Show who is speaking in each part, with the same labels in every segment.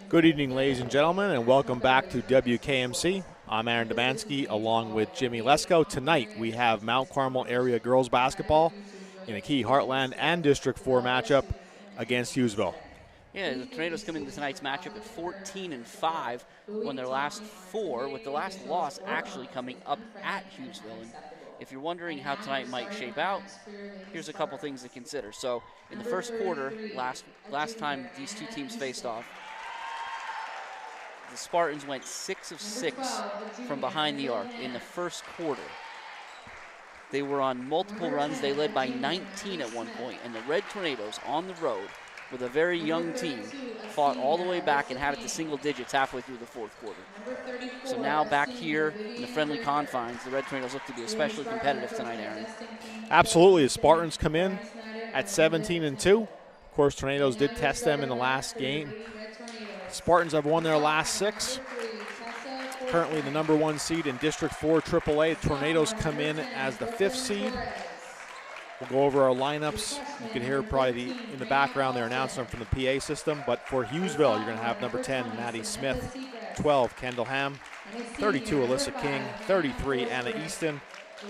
Speaker 1: Good evening, ladies and gentlemen, and welcome back to WKMC. I'm Aaron Demansky along with Jimmy Lesko. Tonight we have Mount Carmel area girls basketball in a key Heartland and District 4 matchup against Hughesville.
Speaker 2: Yeah, the Tornadoes come into tonight's matchup at 14-5, won their last four, with the last loss actually coming up at Hughesville. And if you're wondering how tonight might shape out, here's a couple things to consider. So in the first quarter, last time these two teams faced off, the Spartans went 6 of 6 from behind the arc in the first quarter. They were on multiple runs. They led by 19 at one point, and the Red Tornadoes on the road with a very young team fought all the way back and had it to single digits halfway through the fourth quarter. So now back here in the friendly confines, the Red Tornadoes look to be especially competitive tonight, Aaron.
Speaker 1: Absolutely. The Spartans come in at 17-2. Of course, Tornadoes did test them in the last game. Spartans have won their last 6. Currently the number 1 seed in District 4 AAA. Tornadoes come in as the 5th seed. We'll go over our lineups. You can hear probably in the background they're announcing them from the PA system. But for Hughesville, you're going to have number 10, Maddie Smith, 12, Kendall Ham, 32, Alyssa King, 33, Anna Easton,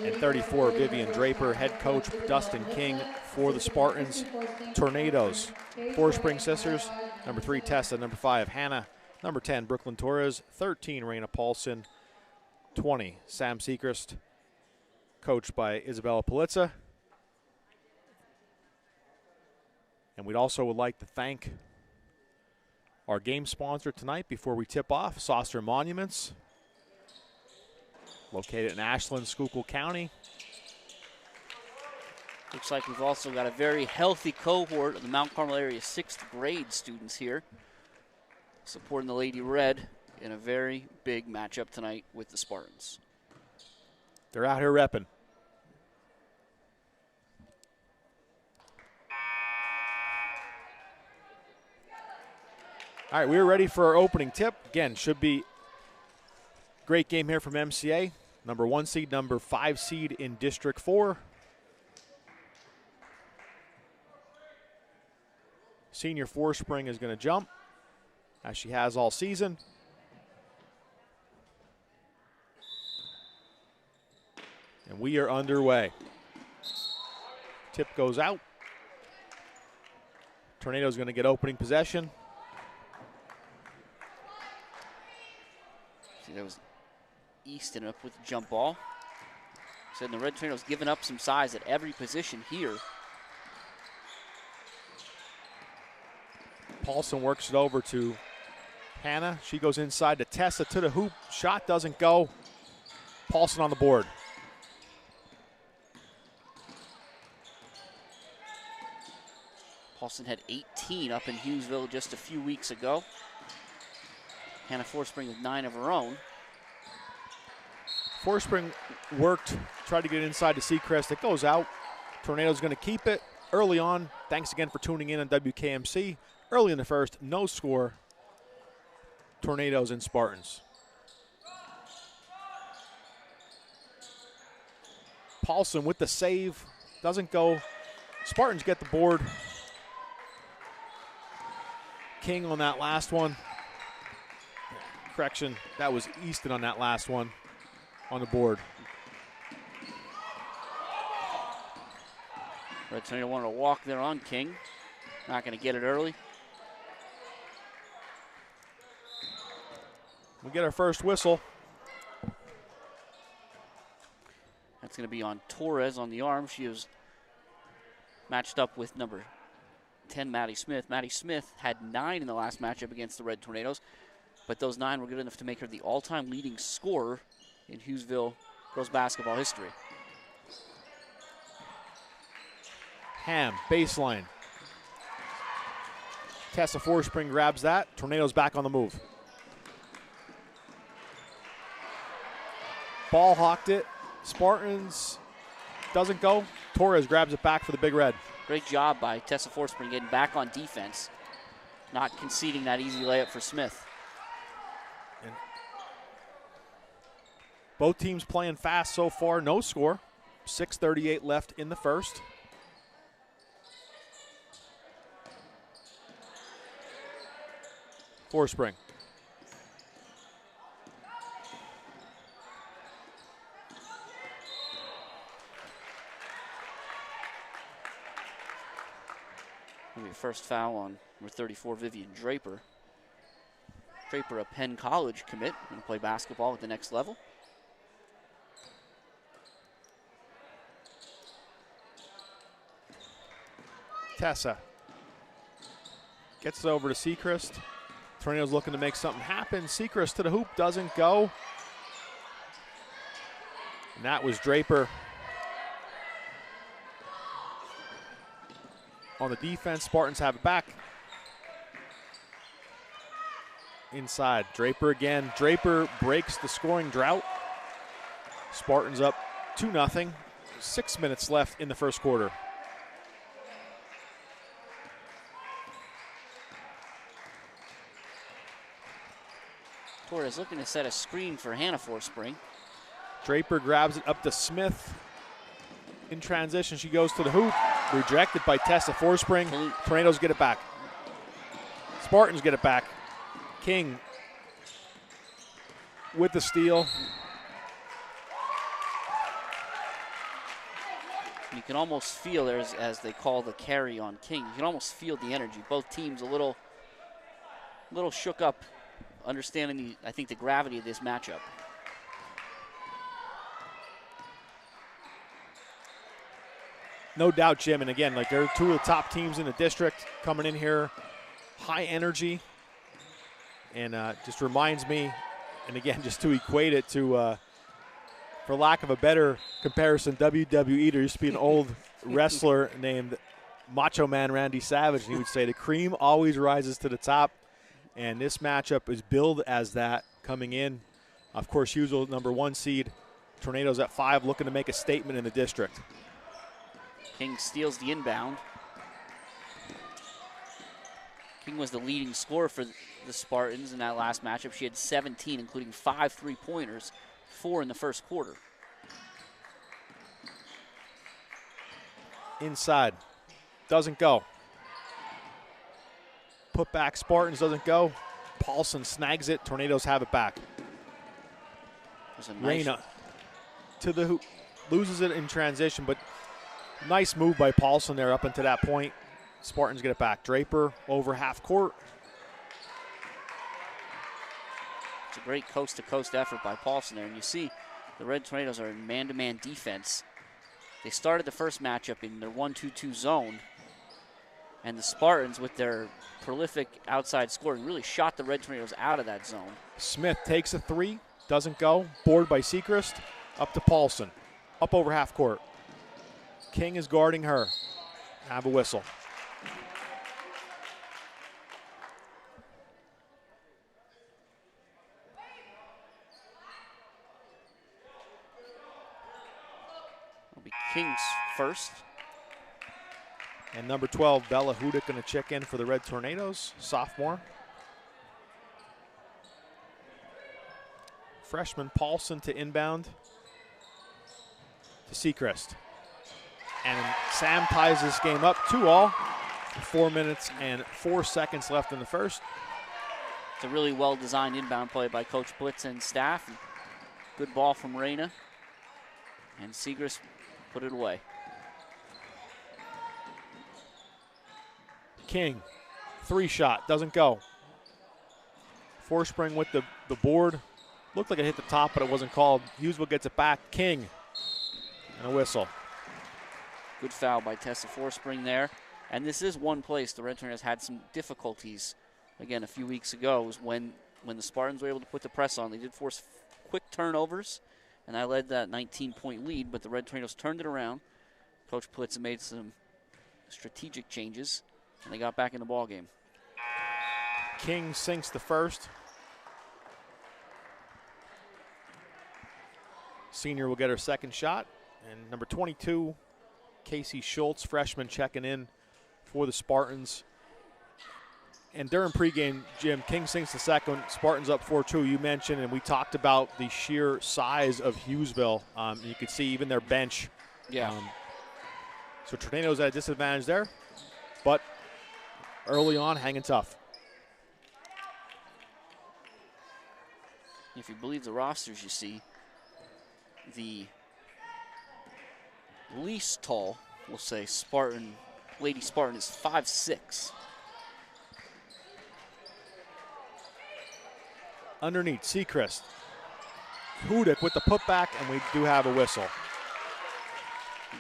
Speaker 1: and 34, Vivian Draper. Head coach Dustin King for the Spartans. Tornadoes, 4 Spring Sisters, number 3, Tessa, number 5, Hannah, number 10, Brooklyn Torres, 13, Raina Paulson, 20, Sam Seacrest, coached by Isabella Polizza. And we'd also would like to thank our game sponsor tonight before we tip off, Saucer Monuments, located in Ashland, Schuylkill County.
Speaker 2: Looks like we've also got a very healthy cohort of the Mount Carmel area 6th grade students here, supporting the Lady Red in a very big matchup tonight with the Spartans.
Speaker 1: They're out here repping. All right, we're ready for our opening tip. Again, should be a great game here from MCA. Number 1 seed, number 5 seed in District 4. Senior Forspring is going to jump, as she has all season. And we are underway. Tip goes out. Tornado's going to get opening possession.
Speaker 2: See, there was Easton up with the jump ball. Said the Red Tornadoes giving up some size at every position here.
Speaker 1: Paulson works it over to Hannah. She goes inside to Tessa to the hoop. Shot doesn't go. Paulson on the board.
Speaker 2: Paulson had 18 up in Hughesville just a few weeks ago. Hannah Forspring with 9 of her own.
Speaker 1: Forspring worked, tried to get inside to Seacrest. It goes out. Tornado's going to keep it early on. Thanks again for tuning in on WKMC. Early in the first, no score. Tornadoes and Spartans. Paulson with the save. Doesn't go. Spartans get the board. King on that last one. Correction, that was Easton on that last one on the board.
Speaker 2: Red Tornado wanted to walk there on King. Not going to get it early.
Speaker 1: We get our first whistle.
Speaker 2: That's going to be on Torres on the arm. She is matched up with number 10, Maddie Smith. Maddie Smith had 9 in the last matchup against the Red Tornadoes, but those 9 were good enough to make her the all-time leading scorer in Hughesville girls basketball history.
Speaker 1: Ham, baseline. Tessa Forspring grabs that. Tornadoes back on the move. Ball hawked it. Spartans doesn't go. Torres grabs it back for the Big Red.
Speaker 2: Great job by Tessa Forspring getting back on defense, not conceding that easy layup for Smith.
Speaker 1: And both teams playing fast so far. No score. 6:38 left in the first. Forspring.
Speaker 2: Maybe a first foul on number 34, Vivian Draper. Draper, a Penn College commit, going to play basketball at the next level.
Speaker 1: Tessa gets it over to Sechrist. Tornado's looking to make something happen. Sechrist to the hoop, doesn't go. And that was Draper on the defense. Spartans have it back. Inside, Draper again. Draper breaks the scoring drought. Spartans up 2-0. 6 minutes left in the first quarter.
Speaker 2: Torres looking to set a screen for Hannah Forspring.
Speaker 1: Draper grabs it up to Smith. In transition, she goes to the hoop. Rejected by Tessa Forspring. Tornadoes get it back. Spartans get it back. King with the steal.
Speaker 2: You can almost feel there's, as they call the carry on King, you can almost feel the energy. Both teams a little shook up, understanding I think the gravity of this matchup.
Speaker 1: No doubt, Jim. And again, like they're two of the top teams in the district coming in here, high energy, and just reminds me, and again, just to equate it to, for lack of a better comparison, WWE. There used to be an old wrestler named Macho Man Randy Savage, and he would say the cream always rises to the top, and this matchup is billed as that coming in. Of course, Hughesville, #1 seed. Tornadoes at 5, looking to make a statement in the district.
Speaker 2: King steals the inbound. King was the leading scorer for the Spartans in that last matchup. She had 17, including 5 3-pointers, 4 in the first quarter.
Speaker 1: Inside. Doesn't go. Put back Spartans, doesn't go. Paulson snags it. Tornadoes have it back. Reyna to the hoop. Loses it in transition, but nice move by Paulson there up until that point. Spartans get it back. Draper over half court.
Speaker 2: It's a great coast-to-coast effort by Paulson there. And you see the Red Tornadoes are in man-to-man defense. They started the first matchup in their 1-2-2 zone. And the Spartans, with their prolific outside scoring, really shot the Red Tornadoes out of that zone.
Speaker 1: Smith takes a 3. Doesn't go. Board by Sechrist. Up to Paulson. Up over half court. King is guarding her. Have a whistle.
Speaker 2: It'll be King's first.
Speaker 1: And number 12, Bella Hudick, going to check in for the Red Tornadoes, sophomore. Freshman Paulson to inbound to Sechrist. And Sam ties this game up 2-all. 4 minutes and 4 seconds left in the first.
Speaker 2: It's a really well-designed inbound play by Coach Blitz and staff. Good ball from Reyna. And Sechrist put it away.
Speaker 1: King, 3-shot, doesn't go. Forspring with the board. Looked like it hit the top, but it wasn't called. Hughesville gets it back. King, and a whistle.
Speaker 2: Good foul by Tessa Forspring there. And this is one place the Red Tornadoes had some difficulties, again, a few weeks ago, was when the Spartans were able to put the press on. They did force quick turnovers, and that led that 19-point lead, but the Red Tornadoes turned it around. Coach Blitz made some strategic changes, and they got back in the ballgame.
Speaker 1: King sinks the first. Senior will get her second shot. And number 22, Casey Schultz, freshman, checking in for the Spartans. And during pregame, Jim, King sinks the second. Spartans up 4-2. You mentioned, and we talked about the sheer size of Hughesville. You could see even their bench.
Speaker 2: Yeah.
Speaker 1: So Tornadoes at a disadvantage there, but early on, hanging tough.
Speaker 2: If you believe the rosters you see, the least tall, we'll say, Spartan, Lady Spartan is 5'6".
Speaker 1: Underneath, Seacrest. Hudick with the putback, and we do have a whistle.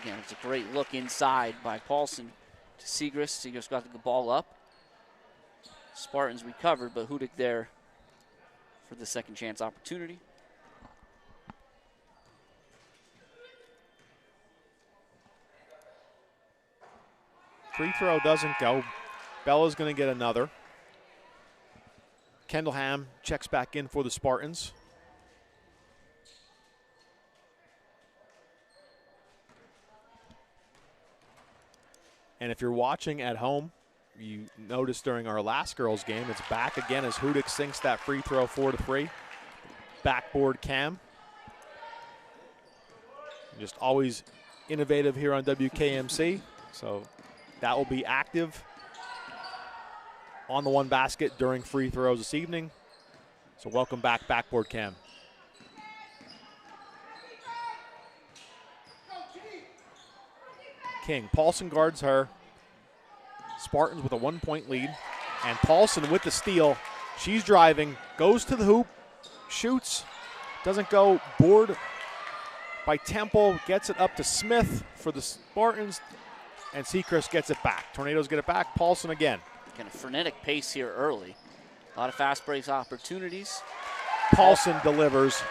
Speaker 2: Again, it's a great look inside by Paulson to Segrist. Segrist got the ball up. Spartans recovered, but Hudick there for the second chance opportunity.
Speaker 1: Free throw doesn't go. Bella's going to get another. Kendallham checks back in for the Spartans. And if you're watching at home, you noticed during our last girls game, it's back again as Hudick sinks that free throw 4-3. Backboard Cam. Just always innovative here on WKMC. So that will be active on the one basket during free throws this evening. So welcome back, Backboard Cam. King. Paulson guards her. Spartans with a 1-point lead. And Paulson with the steal. She's driving, goes to the hoop, shoots, doesn't go. Board by Temple, gets it up to Smith for the Spartans, and Seacrest gets it back. Tornadoes get it back. Paulson again.
Speaker 2: Kind of frenetic pace here early. A lot of fast break opportunities.
Speaker 1: Paulson delivers,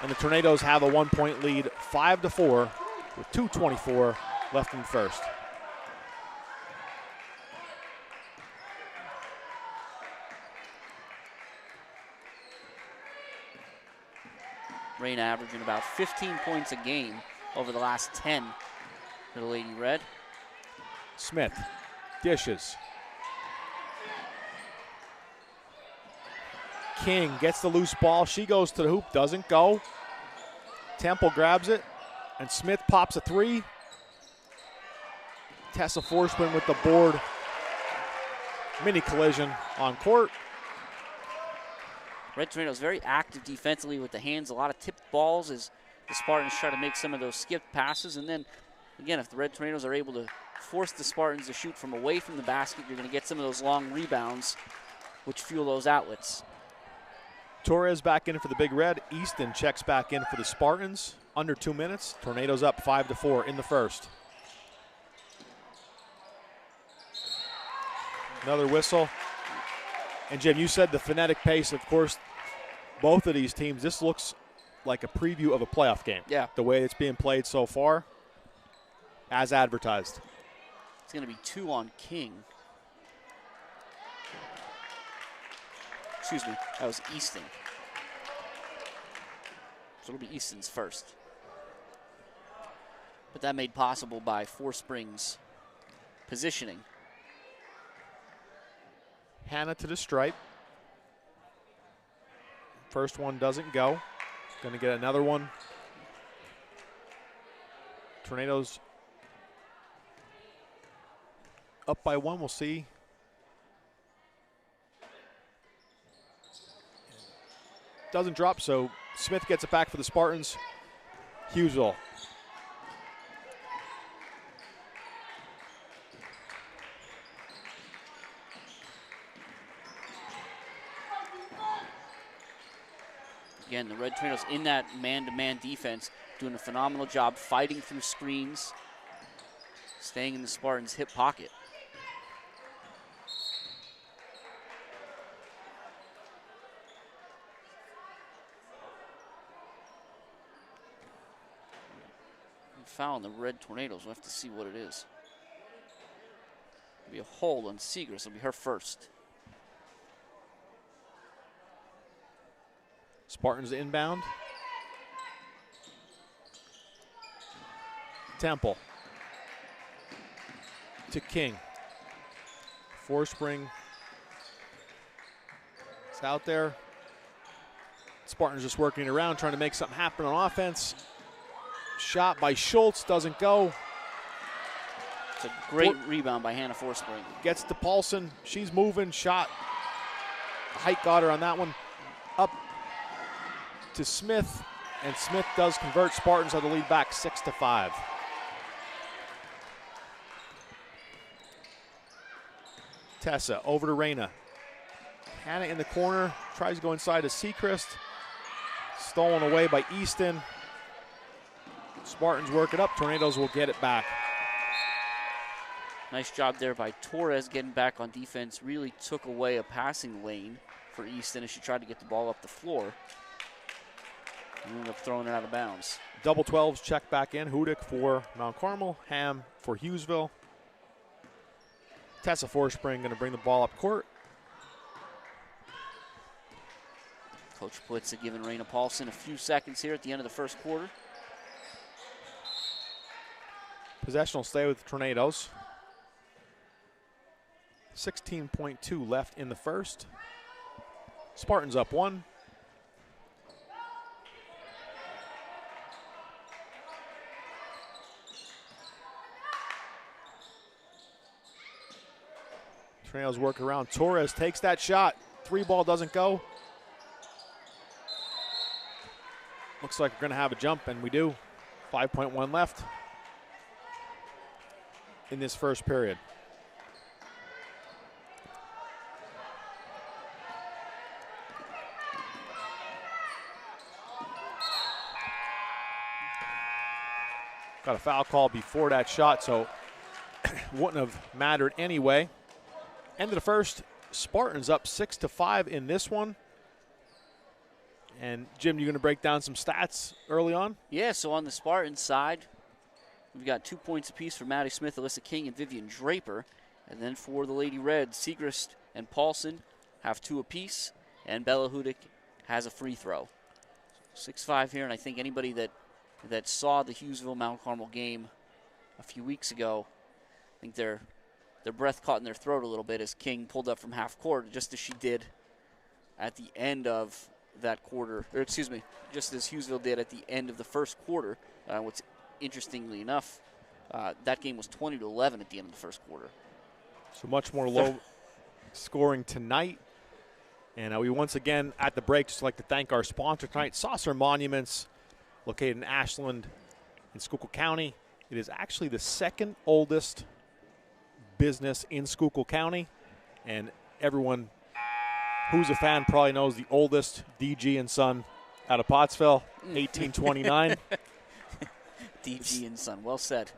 Speaker 1: and the Tornadoes have a 1-point lead, 5-4, with 2:24 left in the first.
Speaker 2: Rain averaging about 15 points a game over the last 10 for the Lady Red.
Speaker 1: Smith dishes. King gets the loose ball. She goes to the hoop, doesn't go. Temple grabs it, and Smith pops a three. Tessa Forsman with the board. Mini collision on court.
Speaker 2: Red Tornadoes very active defensively with the hands. A lot of tipped balls as the Spartans try to make some of those skipped passes. And then, again, if the Red Tornadoes are able to force the Spartans to shoot from away from the basket, you're going to get some of those long rebounds, which fuel those outlets.
Speaker 1: Torres back in for the Big Red. Easton checks back in for the Spartans. Under 2 minutes. Tornadoes up 5-4 in the first. Another whistle. And Jim, you said the frenetic pace. Of course, both of these teams, this looks like a preview of a playoff game.
Speaker 2: Yeah.
Speaker 1: The way it's being played so far, as advertised.
Speaker 2: It's going to be 2 on King. Excuse me, that was Easton. So it'll be Easton's first. But that made possible by Forsprings positioning.
Speaker 1: Hannah to the stripe. First one doesn't go. Going to get another one. Tornadoes up by 1. We'll see. Doesn't drop, so Smith gets it back for the Spartans. Hughesville.
Speaker 2: Again, the Red Tornadoes in that man-to-man defense doing a phenomenal job fighting through screens, staying in the Spartans' hip pocket. Foul on the Red Tornadoes. We'll have to see what it is. It'll be a hold on Segrist. It'll be her first.
Speaker 1: Spartans inbound. Temple to King. Forspring. It's out there. Spartans just working around, trying to make something happen on offense. Shot by Schultz, doesn't go.
Speaker 2: It's a great rebound by Hannah Forspring.
Speaker 1: Gets to Paulson. She's moving. Shot. Height got her on that one. Up. to Smith, and Smith does convert. Spartans have the lead back 6-5. Tessa over to Reyna. Hannah in the corner, tries to go inside to Sechrist. Stolen away by Easton. Spartans work it up. Tornadoes will get it back.
Speaker 2: Nice job there by Torres getting back on defense. Really took away a passing lane for Easton as she tried to get the ball up the floor. And ended up throwing it out of bounds.
Speaker 1: Double 12s check back in. Hudick for Mount Carmel. Ham for Hughesville. Tessa Forspring going to bring the ball up court.
Speaker 2: Coach Plitza giving Raina Paulson a few seconds here at the end of the first quarter.
Speaker 1: Possession will stay with the Tornadoes. 16.2 left in the first. Spartans up 1. Tornadoes work around. Torres takes that shot. 3-ball doesn't go. Looks like we're going to have a jump, and we do. 5.1 left in this first period. Got a foul call before that shot, so wouldn't have mattered anyway. End of the first, Spartans up 6-5 in this one. And Jim, you're going to break down some stats early on?
Speaker 2: Yeah, so on the Spartans side, we've got 2 points apiece for Maddie Smith, Alyssa King, and Vivian Draper. And then for the Lady Reds, Segrist and Paulson have 2 apiece, and Bella Hudick has a free throw. 6-5 here, and I think anybody that saw the Hughesville Mount Carmel game a few weeks ago, I think their breath caught in their throat a little bit as King pulled up from half court, just as she did at the end of that quarter, or excuse me, just as Hughesville did at the end of the first quarter. What's interestingly enough, that game was 20-11 at the end of the first quarter.
Speaker 1: So much more low scoring tonight. And we once again, at the break, just like to thank our sponsor tonight, Saucer Monuments, located in Ashland in Schuylkill County. It is actually the second oldest business in Schuylkill County, and everyone who's a fan probably knows the oldest, DG and Son out of Pottsville, 1829.
Speaker 2: DG and Son, well said.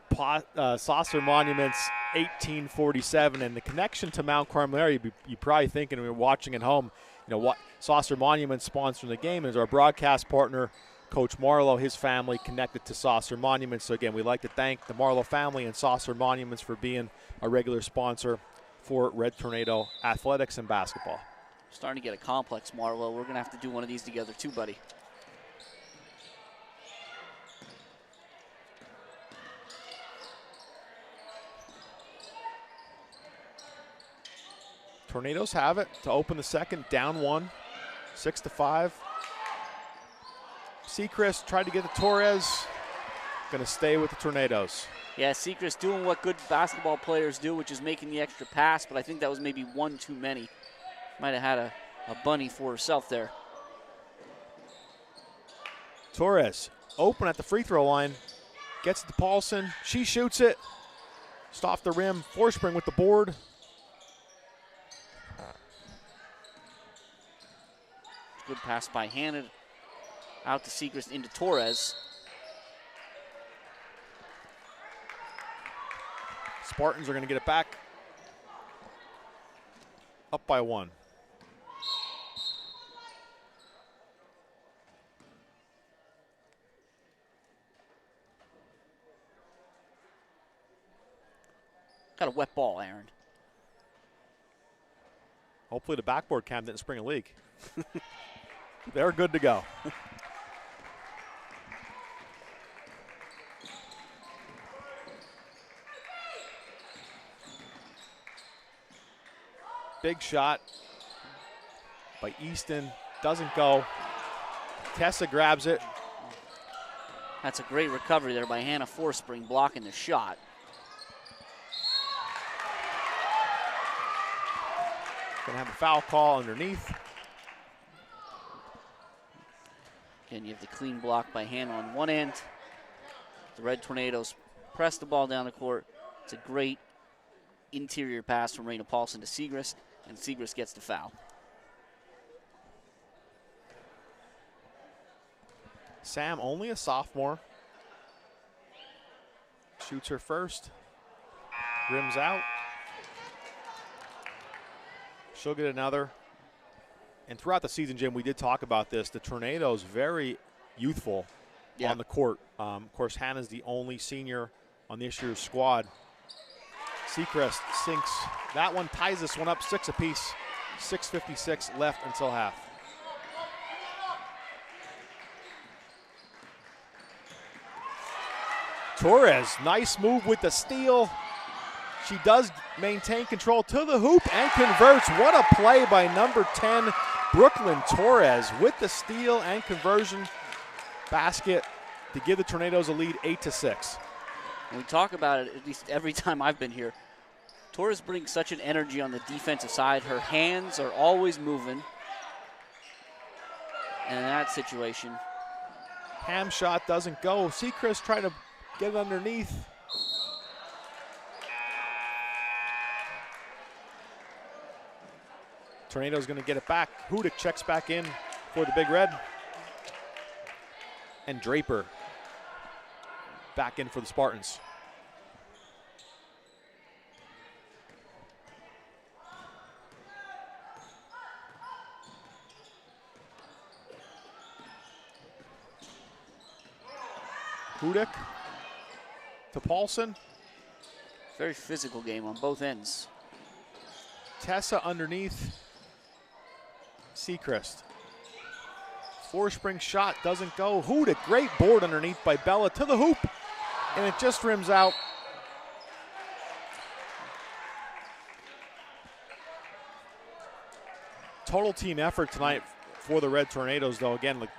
Speaker 1: Saucer Monuments, 1847, and the connection to Mount Carmel area, you're probably thinking when you're watching at home, you know what Saucer Monuments sponsoring the game is our broadcast partner, Coach Marlowe, his family connected to Saucer Monuments. So again, we'd like to thank the Marlowe family and Saucer Monuments for being a regular sponsor for Red Tornado athletics and basketball.
Speaker 2: Starting to get a complex, Marlowe. We're going to have to do one of these together too, buddy.
Speaker 1: Tornadoes have it to open the second, down 1, 6-5. Sechrist tried to get to Torres. Going to stay with the Tornadoes.
Speaker 2: Yeah, Sechrist doing what good basketball players do, which is making the extra pass, but I think that was maybe one too many. Might have had a bunny for herself there.
Speaker 1: Torres open at the free throw line. Gets it to Paulson. She shoots it. Just off the rim. Forspring with the board.
Speaker 2: Good pass by Hannah. Out to Sechrist into Torres.
Speaker 1: Spartans are going to get it back. Up by 1.
Speaker 2: Got a wet ball, Aaron.
Speaker 1: Hopefully the backboard cam didn't spring a leak. They're good to go. Big shot by Easton. Doesn't go. Tessa grabs it.
Speaker 2: That's a great recovery there by Hannah Forspring, blocking the shot.
Speaker 1: Gonna have a foul call underneath.
Speaker 2: Again, you have the clean block by hand on one end. The Red Tornadoes press the ball down the court. It's a great interior pass from Raina Paulson to Segrist, and Segrist gets the foul.
Speaker 1: Sam, only a sophomore. Shoots her first. Rims out. She'll get another. And throughout the season, Jim, we did talk about this. The Tornadoes very youthful on the court. Of course, Hannah's the only senior on this year's squad. Seacrest sinks. That one ties this one up 6 apiece. 6:56 left until half. Torres, nice move with the steal. She does maintain control to the hoop and converts. What a play by number 10, Brooklyn Torres, with the steal and conversion basket to give the Tornadoes a lead 8-6.
Speaker 2: When we talk about it, at least every time I've been here, Torres brings such an energy on the defensive side. Her hands are always moving. And in that situation,
Speaker 1: ham shot doesn't go. Seacrest trying to get it underneath. Tornado's going to get it back. Hudick checks back in for the Big Red. And Draper back in for the Spartans. Hudick to Paulson.
Speaker 2: Very physical game on both ends.
Speaker 1: Tessa underneath. Seacrest. Forespring shot doesn't go. Hudick, great board underneath by Bella to the hoop. And it just rims out. Total team effort tonight for the Red Tornadoes, though. Again, like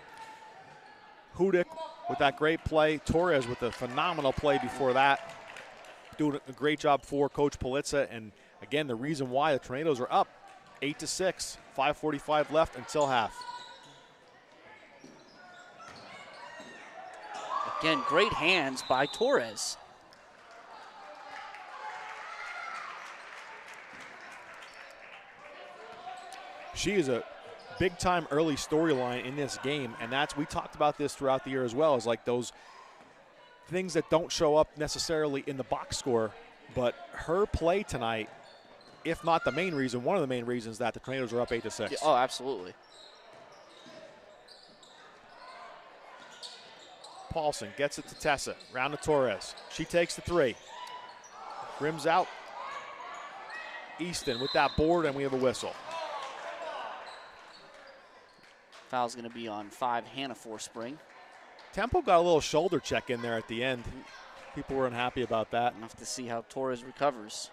Speaker 1: Hudick with that great play. Torres with a phenomenal play before that. Doing a great job for Coach Politza. And again, the reason why the Tornadoes are up 8-6, 5:45 left until half.
Speaker 2: Again, great hands by Torres.
Speaker 1: She is a big-time early storyline in this game, and we talked about this throughout the year as well, is like those things that don't show up necessarily in the box score, but her play tonight, if not the main reason, one of the main reasons that the Tornadoes are up 8-6.
Speaker 2: Oh, absolutely.
Speaker 1: Paulson gets it to Tessa, round to Torres. She takes the three. Rims out. Easton with that board, and we have a whistle.
Speaker 2: Foul's going to be on 5, Hannah Forspring.
Speaker 1: Temple got a little shoulder check in there at the end. People were unhappy about that.
Speaker 2: Enough to see how Torres recovers.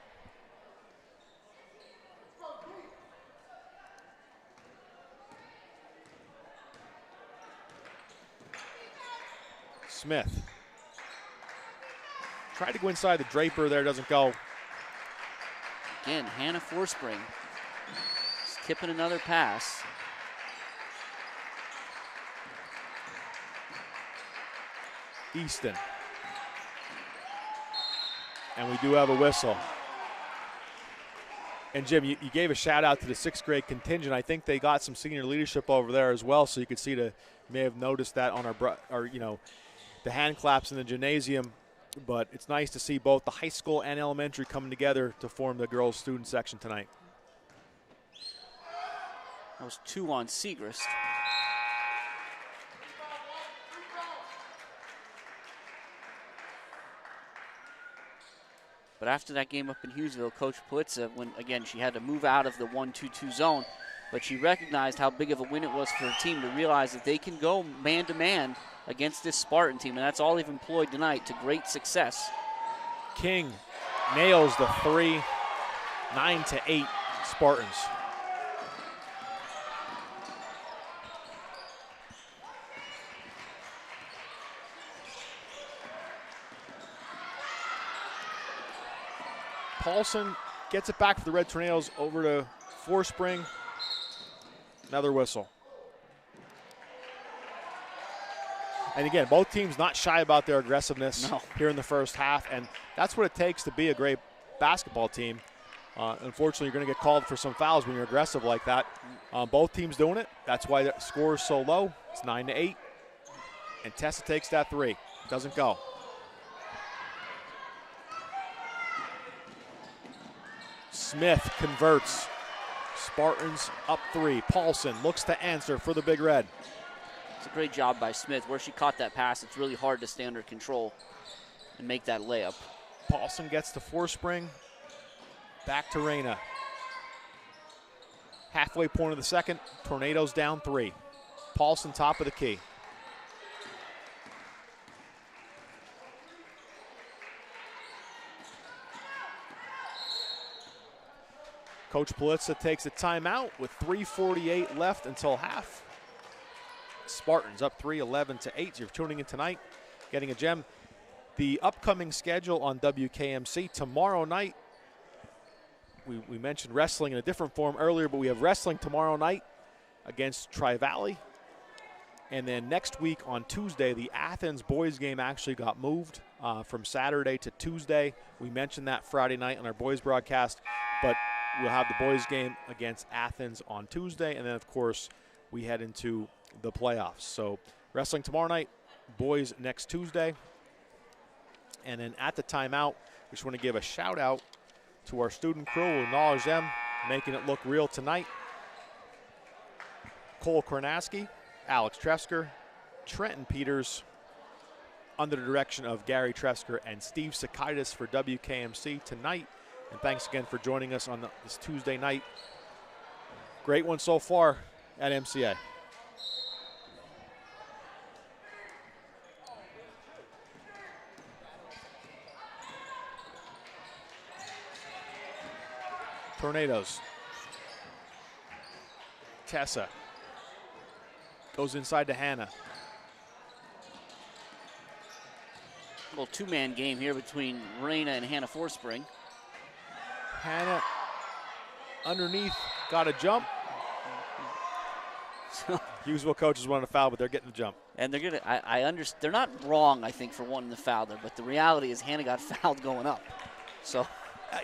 Speaker 1: Smith. Tried to go inside the Draper there, doesn't go.
Speaker 2: Again, Hannah Forspring tipping another pass.
Speaker 1: Easton. And we do have a whistle. And Jim, you gave a shout out to the 6th grade contingent. I think they got some senior leadership over there as well, so you could see may have noticed that on the hand claps in the gymnasium. But it's nice to see both the high school and elementary coming together to form the girls' student section tonight.
Speaker 2: That was 2 on Segrist. But after that game up in Hughesville, Coach Politza, when again she had to move out of the 1-2-2 zone, but she recognized how big of a win it was for her team to realize that they can go man-to-man against this Spartan team, and that's all they've employed tonight to great success.
Speaker 1: King nails the 3, 9-8 Spartans. Paulson gets it back for the Red Tornadoes over to Forspring. Another whistle. And again, both teams not shy about their aggressiveness
Speaker 2: No.
Speaker 1: here in the first half, and that's what it takes to be a great basketball team. Unfortunately, you're going to get called for some fouls when you're aggressive like that. Both teams doing it. That's why the score is so low. It's 9-8, and Tessa takes that three. Doesn't go. Smith converts. Spartans up three. Paulson looks to answer for the Big Red.
Speaker 2: It's a great job by Smith. Where she caught that pass, it's really hard to stay under control and make that layup.
Speaker 1: Paulson gets the forespring. Back to Reyna. Halfway point of the second. Tornadoes down three. Paulson top of the key. Coach Politza takes a timeout with 3:48 left until half. Spartans up 3, 11-8. You're tuning in tonight, getting a gem. The upcoming schedule on WKMC tomorrow night. We mentioned wrestling in a different form earlier, but we have wrestling tomorrow night against Tri-Valley. And then next week on Tuesday, the Athens boys game actually got moved from Saturday to Tuesday. We mentioned that Friday night on our boys broadcast, but we'll have the boys game against Athens on Tuesday, and then, of course, we head into the playoffs. So wrestling tomorrow night, boys next Tuesday. And then at the timeout, we just want to give a shout-out to our student crew. We'll acknowledge them, making it look real tonight. Cole Kornaski, Alex Tresker, Trenton Peters, under the direction of Gary Tresker and Steve Sakaitis for WKMC tonight. And thanks again for joining us on this Tuesday night. Great one so far at MCA. Tornadoes. Tessa goes inside to Hannah.
Speaker 2: A little two-man game here between Reyna and Hannah Forspring.
Speaker 1: Hannah underneath, got a jump. Hughesville coaches wanted a foul, but they're getting the jump.
Speaker 2: And they're gonna. I understand. They're not wrong, I think, for wanting the foul there, but the reality is Hannah got fouled going up. So.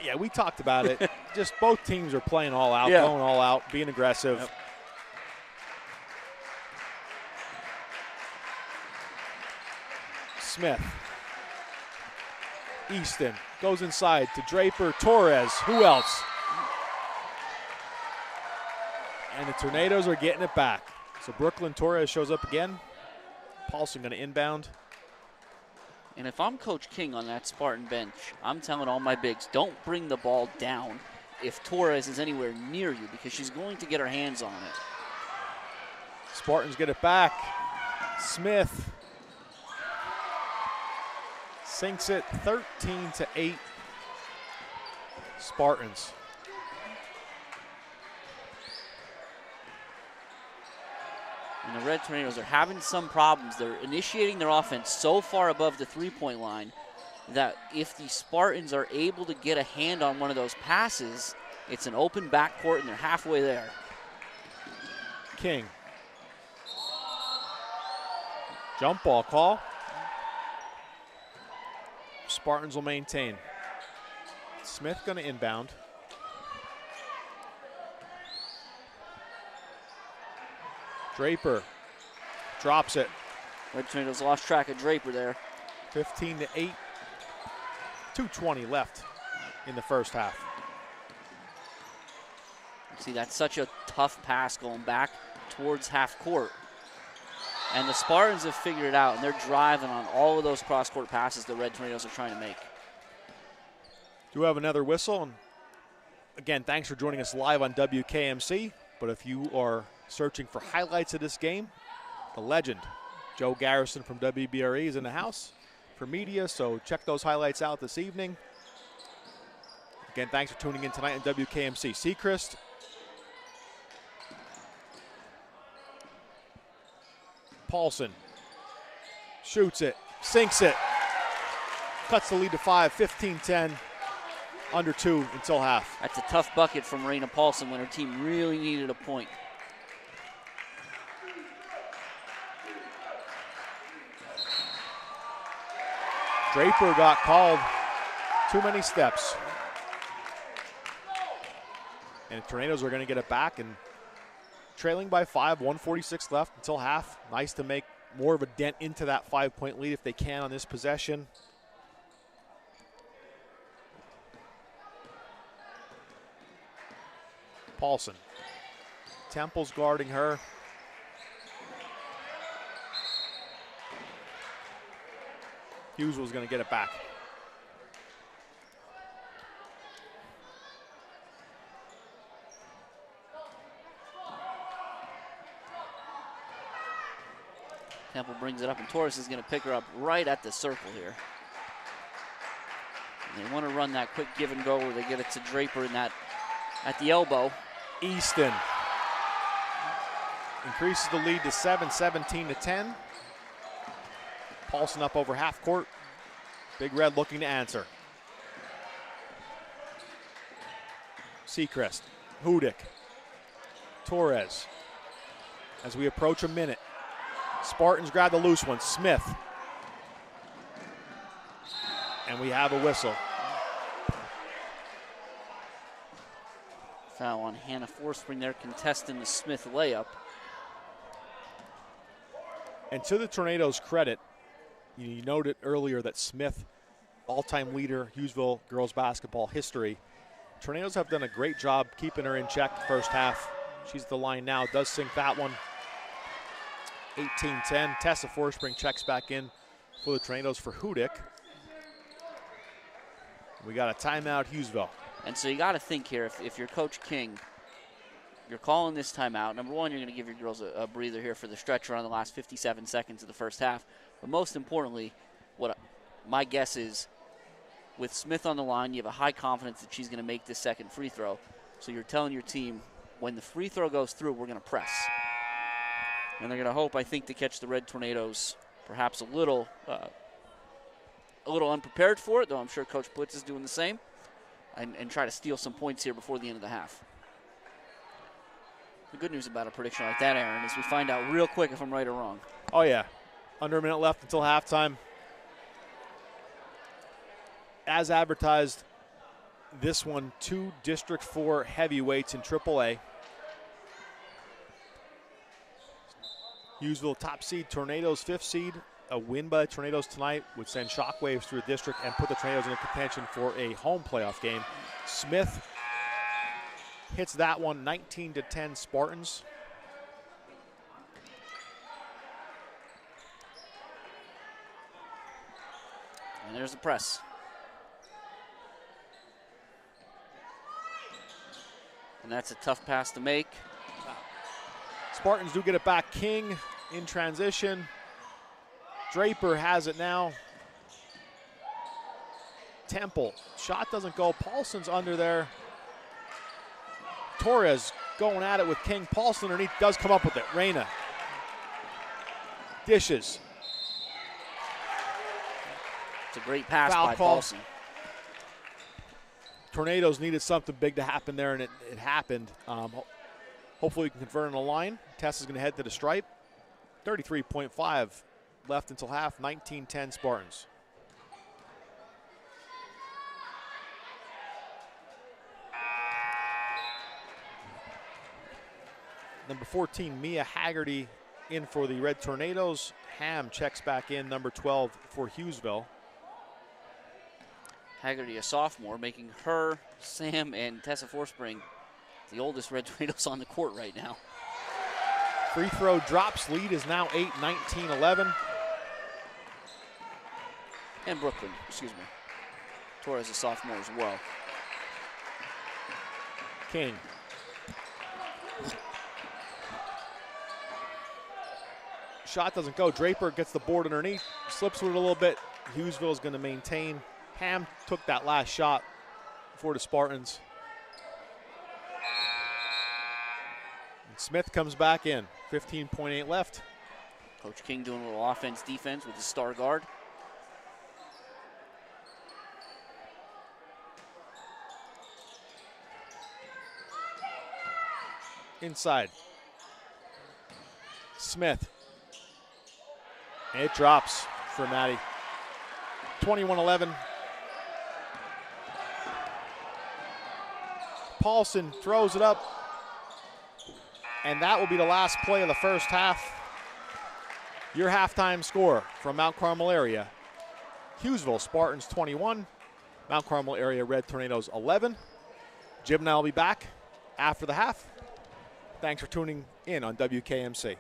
Speaker 1: Yeah, we talked about it. Just both teams are playing all out,
Speaker 2: Yeah.
Speaker 1: going all out, being aggressive.
Speaker 2: Yep.
Speaker 1: Smith. Easton goes inside to Draper. Torres. Who else? And the Tornadoes are getting it back. So Brooklyn Torres shows up again. Paulson going to inbound.
Speaker 2: And if I'm Coach King on that Spartan bench, I'm telling all my bigs, don't bring the ball down if Torres is anywhere near you, because she's going to get her hands on it.
Speaker 1: Spartans get it back. Smith sinks it 13-8. Spartans.
Speaker 2: And the Red Tornadoes are having some problems. They're initiating their offense so far above the three-point line that if the Spartans are able to get a hand on one of those passes, it's an open backcourt and they're halfway there.
Speaker 1: King. Jump ball call. Spartans will maintain. Smith going to inbound. Draper drops it.
Speaker 2: Red Tornadoes lost track of Draper there.
Speaker 1: 15-8. 2:20 left in the first half.
Speaker 2: See, that's such a tough pass going back towards half court. And the Spartans have figured it out, and they're driving on all of those cross-court passes the Red Tornadoes are trying to make.
Speaker 1: Do have another whistle. And again, thanks for joining us live on WKMC. But if you are searching for highlights of this game, the legend, Joe Garrison from WBRE, is in the house for media, so check those highlights out this evening. Again, thanks for tuning in tonight on WKMC. Sechrist. Paulson shoots it, sinks it, cuts the lead to 5, 15-10, under 2 until half.
Speaker 2: That's a tough bucket from Reyna Paulson when her team really needed a point.
Speaker 1: Draper got called. Too many steps. And the Tornadoes are going to get it back, and trailing by 5, 1:46 left until half. Nice to make more of a dent into that 5-point lead if they can on this possession. Paulson. Temple's guarding her. Hughesville's going to get it back.
Speaker 2: Temple brings it up, and Torres is going to pick her up right at the circle here. And they want to run that quick give and go where they get it to Draper in that at the elbow.
Speaker 1: Easton increases the lead to 7, 17-10. Paulson up over half court. Big Red looking to answer. Seacrest, Hudick, Torres. As we approach a minute, Spartans grab the loose one. Smith. And we have a whistle.
Speaker 2: Foul on Hannah Forspring there, contesting the Smith layup.
Speaker 1: And to the Tornadoes' credit, you noted earlier that Smith, all-time leader, Hughesville girls basketball history. Tornadoes have done a great job keeping her in check the first half. She's at the line now, does sink that one. 18-10. Tessa Forspring checks back in for the Tornadoes for Hudick. We got a timeout, Hughesville.
Speaker 2: And so you got to think here, if you're Coach King, you're calling this timeout. Number one, you're going to give your girls a breather here for the stretch around the last 57 seconds of the first half. But most importantly, what my guess is, with Smith on the line, you have a high confidence that she's going to make this second free throw. So you're telling your team, when the free throw goes through, we're going to press. And they're going to hope, I think, to catch the Red Tornadoes perhaps a little unprepared for it, though I'm sure Coach Blitz is doing the same, and try to steal some points here before the end of the half. The good news about a prediction like that, Aaron, is we find out real quick if I'm right or wrong.
Speaker 1: Oh, yeah. Under a minute left until halftime. As advertised, this one, 2 District 4 heavyweights in AAA. Hughesville top seed, Tornadoes 5th seed. A win by the Tornadoes tonight would send shockwaves through the district and put the Tornadoes in contention for a home playoff game. Smith hits that one, 19-10 Spartans.
Speaker 2: And there's the press. And that's a tough pass to make.
Speaker 1: Spartans do get it back. King in transition. Draper has it now. Temple, shot doesn't go. Paulson's under there. Torres going at it with King. Paulson underneath does come up with it. Reyna dishes.
Speaker 2: It's a great pass
Speaker 1: Foul
Speaker 2: by
Speaker 1: call.
Speaker 2: Paulson.
Speaker 1: Tornadoes needed something big to happen there, and it happened. Hopefully we can convert on a line. Tess is going to head to the stripe. 33.5 left until half, 19-10 Spartans. Number 14, Mia Haggerty in for the Red Tornadoes. Ham checks back in, number 12 for Hughesville.
Speaker 2: Haggerty, a sophomore, making her, Sam, and Tessa Forspring the oldest Red Tornadoes on the court right now.
Speaker 1: Free throw drops. Lead is now 8, 19, 11.
Speaker 2: And Brooklyn, excuse me. Torres, a sophomore as well.
Speaker 1: King. Shot doesn't go. Draper gets the board underneath, slips with it a little bit. Hughesville is going to maintain. Ham took that last shot for the Spartans. And Smith comes back in. 15.8 left.
Speaker 2: Coach King doing a little offense, defense with his star guard.
Speaker 1: Inside. Smith. And it drops for Maddie. 21-11. Paulson throws it up, and that will be the last play of the first half. Your halftime score from Mount Carmel area: Hughesville Spartans 21, Mount Carmel area Red Tornadoes 11. Jim and I will be back after the half. Thanks for tuning in on WKMC.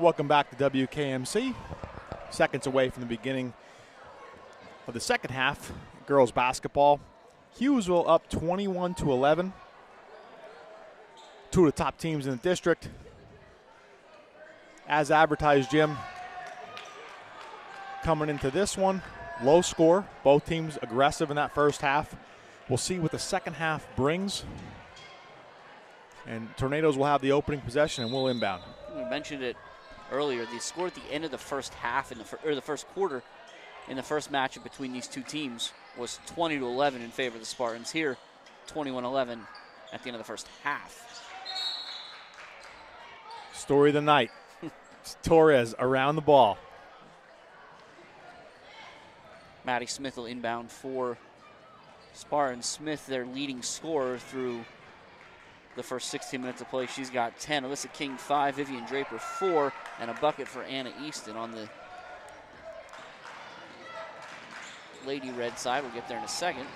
Speaker 1: Welcome back to WKMC. Seconds away from the beginning of the second half, girls basketball. Hughesville up 21-11. Two of the top teams in the district. As advertised, Jim, coming into this one, low score. Both teams aggressive in that first half. We'll see what the second half brings. And Tornadoes will have the opening possession and we'll inbound.
Speaker 2: We mentioned it earlier. The score at the end of the first half, or the first quarter, in the first matchup between these two teams was 20-11 in favor of the Spartans. Here, 21-11 at the end of the first half.
Speaker 1: Story of the night. Torres around the ball.
Speaker 2: Maddie Smith will inbound for Spartans. Smith, their leading scorer through the first 16 minutes of play. She's got 10. Alyssa King 5, Vivian Draper 4, and a bucket for Anna Easton on the Lady Red side. We'll get there in a second.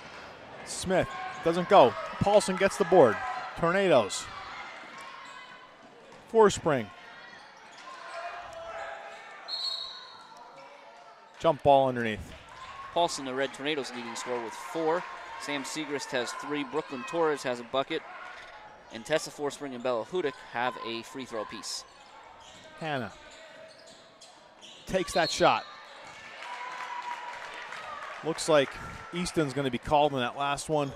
Speaker 1: Smith doesn't go. Paulson gets the board. Tornadoes. Forspring. Jump ball underneath.
Speaker 2: Paulson, the Red Tornadoes leading scorer with 4. Sam Segrist has 3. Brooklyn Torres has a bucket. And Tessa Forspring and Bella Hudick have a free throw piece.
Speaker 1: Hannah takes that shot. Looks like Easton's going to be called in that last one.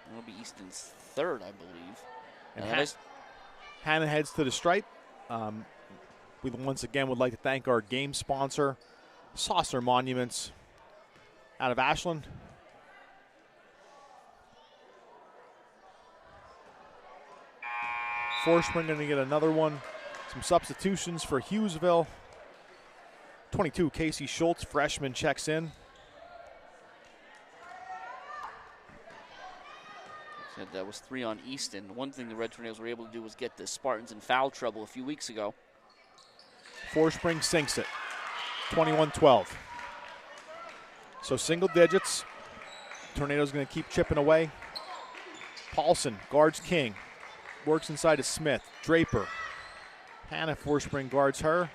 Speaker 2: It'll be Easton's third, I believe.
Speaker 1: And Hannah heads to the stripe. We once again would like to thank our game sponsor, Saucer Monuments, out of Ashland. Forspring going to get another one. Some substitutions for Hughesville. 22, Casey Schultz, freshman, checks in.
Speaker 2: Said that was 3 on Easton. One thing the Red Tornadoes were able to do was get the Spartans in foul trouble a few weeks ago.
Speaker 1: Forspring sinks it. 21-12. So single digits. Tornadoes going to keep chipping away. Paulson guards King. Works inside to Smith. Draper. Hannah Forspring guards her.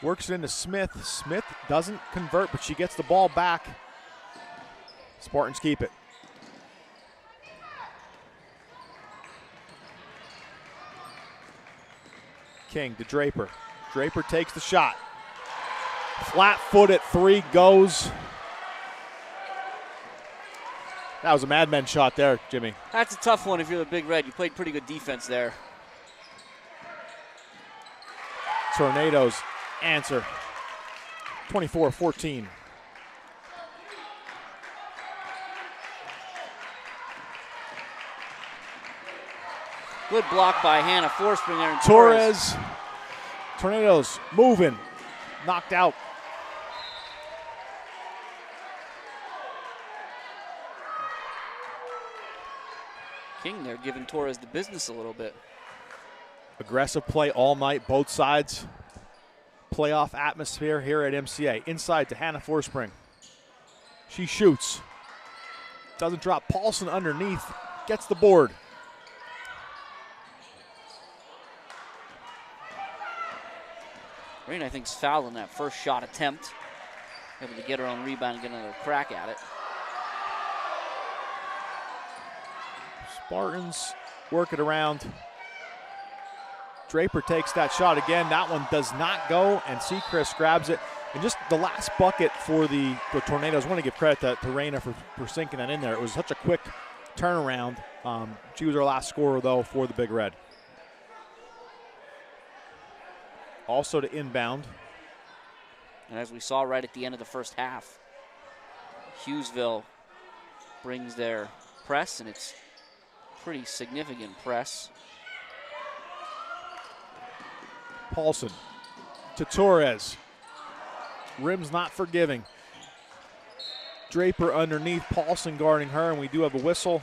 Speaker 1: Works it into Smith. Smith doesn't convert, but she gets the ball back. Spartans keep it. King to Draper. Draper takes the shot. Flat foot at 3 goes. That was a madman shot there, Jimmy.
Speaker 2: That's a tough one if you're the Big Red. You played pretty good defense there.
Speaker 1: Tornadoes answer. 24-14.
Speaker 2: Good block by Hannah Forspring there. And
Speaker 1: Torres. Tornadoes moving. Knocked out.
Speaker 2: King there giving Torres the business a little bit.
Speaker 1: Aggressive play all night, both sides. Playoff atmosphere here at MCA. Inside to Hannah Forspring. She shoots. Doesn't drop. Paulson underneath. Gets the board.
Speaker 2: Rain, I think, is fouled in that first shot attempt. Able to get her on rebound and get another crack at it.
Speaker 1: Spartans work it around. Draper takes that shot again. That one does not go, and Seacrest grabs it. And just the last bucket for the Tornadoes. I want to give credit to Raina for sinking that in there. It was such a quick turnaround. She was our last scorer, though, for the Big Red. Also to inbound.
Speaker 2: And as we saw right at the end of the first half, Hughesville brings their press, and it's pretty significant press.
Speaker 1: Paulson to Torres. Rim's not forgiving. Draper underneath, Paulson guarding her, and we do have a whistle.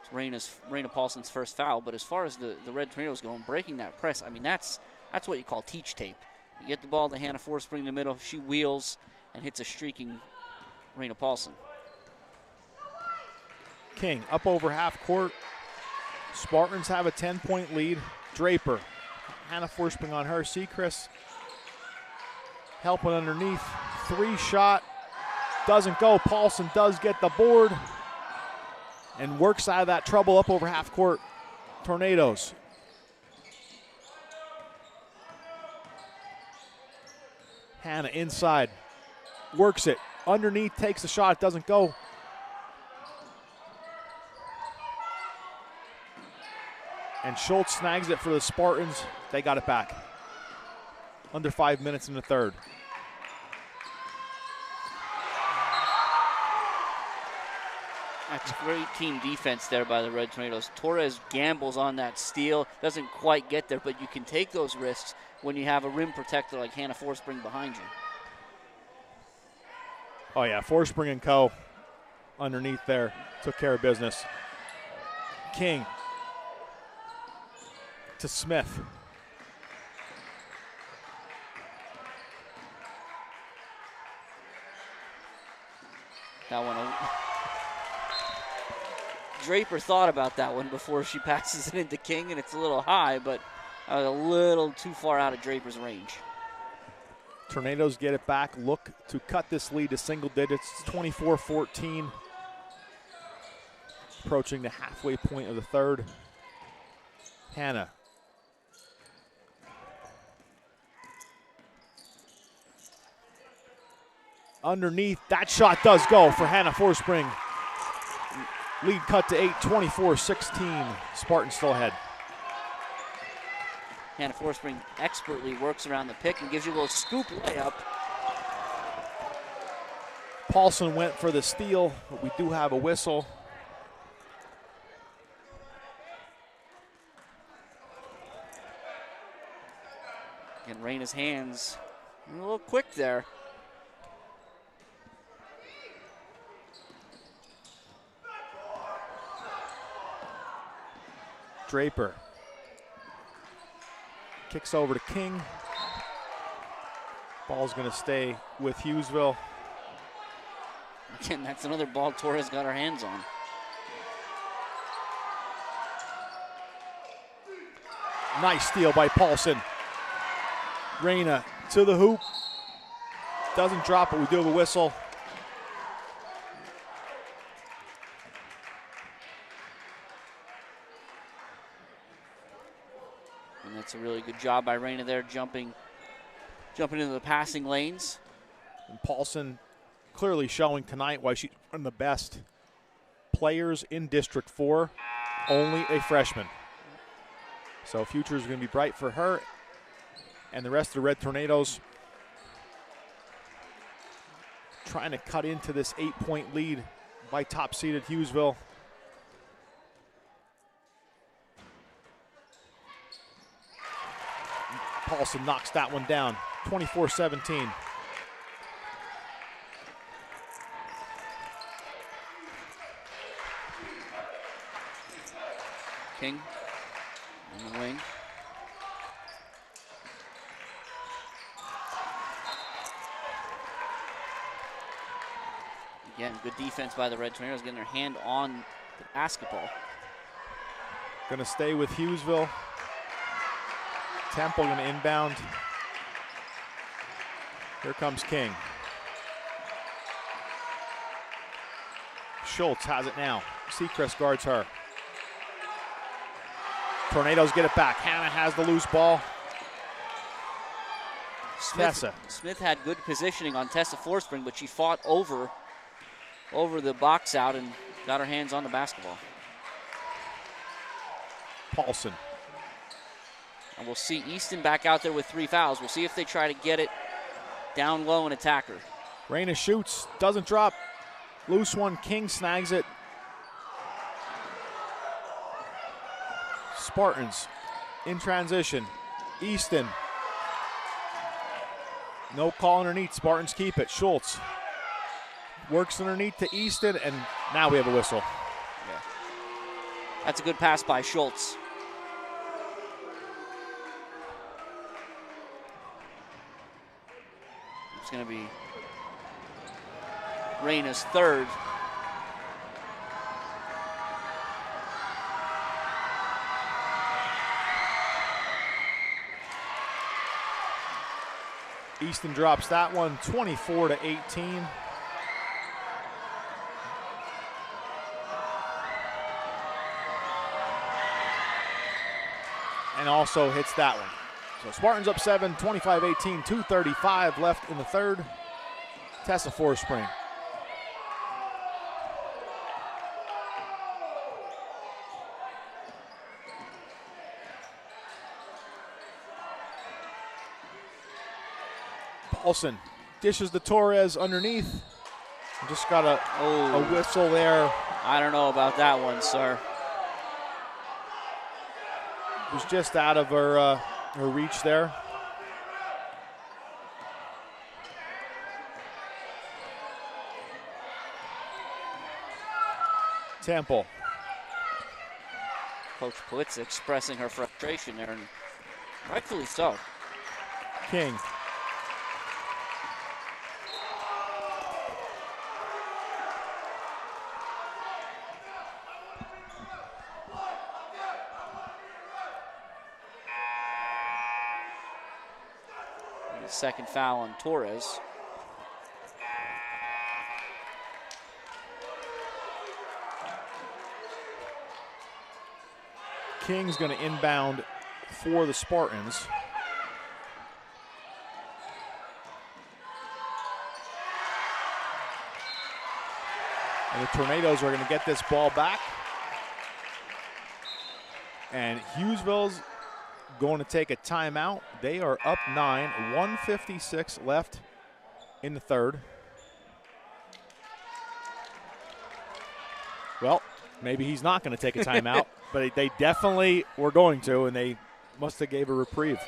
Speaker 2: It's Raina Paulson's first foul, but as far as the Red Tornadoes go, breaking that press, I mean, that's what you call teach tape. You get the ball to Hannah Forspring in the middle, she wheels and hits a streaking Raina Paulson.
Speaker 1: King up over half court. Spartans have a 10-point lead. Draper, Hannah Forspring on her. Seacrest helping underneath. 3-shot, doesn't go. Paulson does get the board and works out of that trouble up over half court. Tornadoes. Hannah inside, works it. Underneath, takes the shot, doesn't go. And Schultz snags it for the Spartans. They got it back. Under 5 minutes in the third.
Speaker 2: That's great team defense there by the Red Tornadoes. Torres gambles on that steal, doesn't quite get there, but you can take those risks when you have a rim protector like Hannah Forspring behind you.
Speaker 1: Oh yeah, Forspring and co. underneath there took care of business. King to Smith.
Speaker 2: That one. Draper thought about that one before she passes it into King, and it's a little high, but a little too far out of Draper's range.
Speaker 1: Tornadoes get it back, look to cut this lead to single digits. 24-14. Approaching the halfway point of the third. Hannah. Underneath, that shot does go for Hannah Forspring. Lead cut to 8, 24-16. Spartans still ahead.
Speaker 2: Hannah Forspring expertly works around the pick and gives you a little scoop layup.
Speaker 1: Paulson went for the steal, but we do have a whistle.
Speaker 2: And Raina's hands a little quick there.
Speaker 1: Draper kicks over to King. Ball's going to stay with Hughesville.
Speaker 2: Again, that's another ball Torres got her hands on.
Speaker 1: Nice steal by Paulson. Raina to the hoop. Doesn't drop it, we do have a whistle.
Speaker 2: And that's a really good job by Raina there, jumping into the passing lanes.
Speaker 1: And Paulson clearly showing tonight why she's one of the best players in District 4, only a freshman. So future is going to be bright for her and the rest of the Red Tornadoes. Trying to cut into this 8-point lead by top-seeded Hughesville. Paulson knocks that one down, 24-17.
Speaker 2: King on the wing. Again, good defense by the Red Tornadoes, getting their hand on the basketball.
Speaker 1: Going to stay with Hughesville. Temple going to inbound. Here comes King. Schultz has it now. Seacrest guards her. Tornadoes get it back. Hannah has the loose ball.
Speaker 2: Smith had good positioning on Tessa Forspring, but she fought over the box out and got her hands on the basketball.
Speaker 1: Paulson.
Speaker 2: And we'll see Easton back out there with 3 fouls. We'll see if they try to get it down low and attack her.
Speaker 1: Raina shoots, doesn't drop. Loose one, King snags it. Spartans in transition. Easton. No call underneath, Spartans keep it. Schultz works underneath to Easton, and now we have a whistle.
Speaker 2: Yeah. That's a good pass by Schultz. It's going to be Raina's third.
Speaker 1: Easton drops that one 24-18. And also hits that one. So Spartans up 7, 25-18, 2:35 left in the third. Tessa Forspring. Paulson dishes to Torres underneath. Just got a whistle there.
Speaker 2: I don't know about that one, sir.
Speaker 1: Was just out of her reach there. Temple.
Speaker 2: Coach Politza expressing her frustration there, and rightfully so.
Speaker 1: King.
Speaker 2: Second foul on Torres.
Speaker 1: King's going to inbound for the Spartans. And the Tornadoes are going to get this ball back. And Hughesville's going to take a timeout. They are up 9, 1:56 left in the third. Well, maybe he's not going to take a timeout, but they definitely were going to, and they must have gave a reprieve.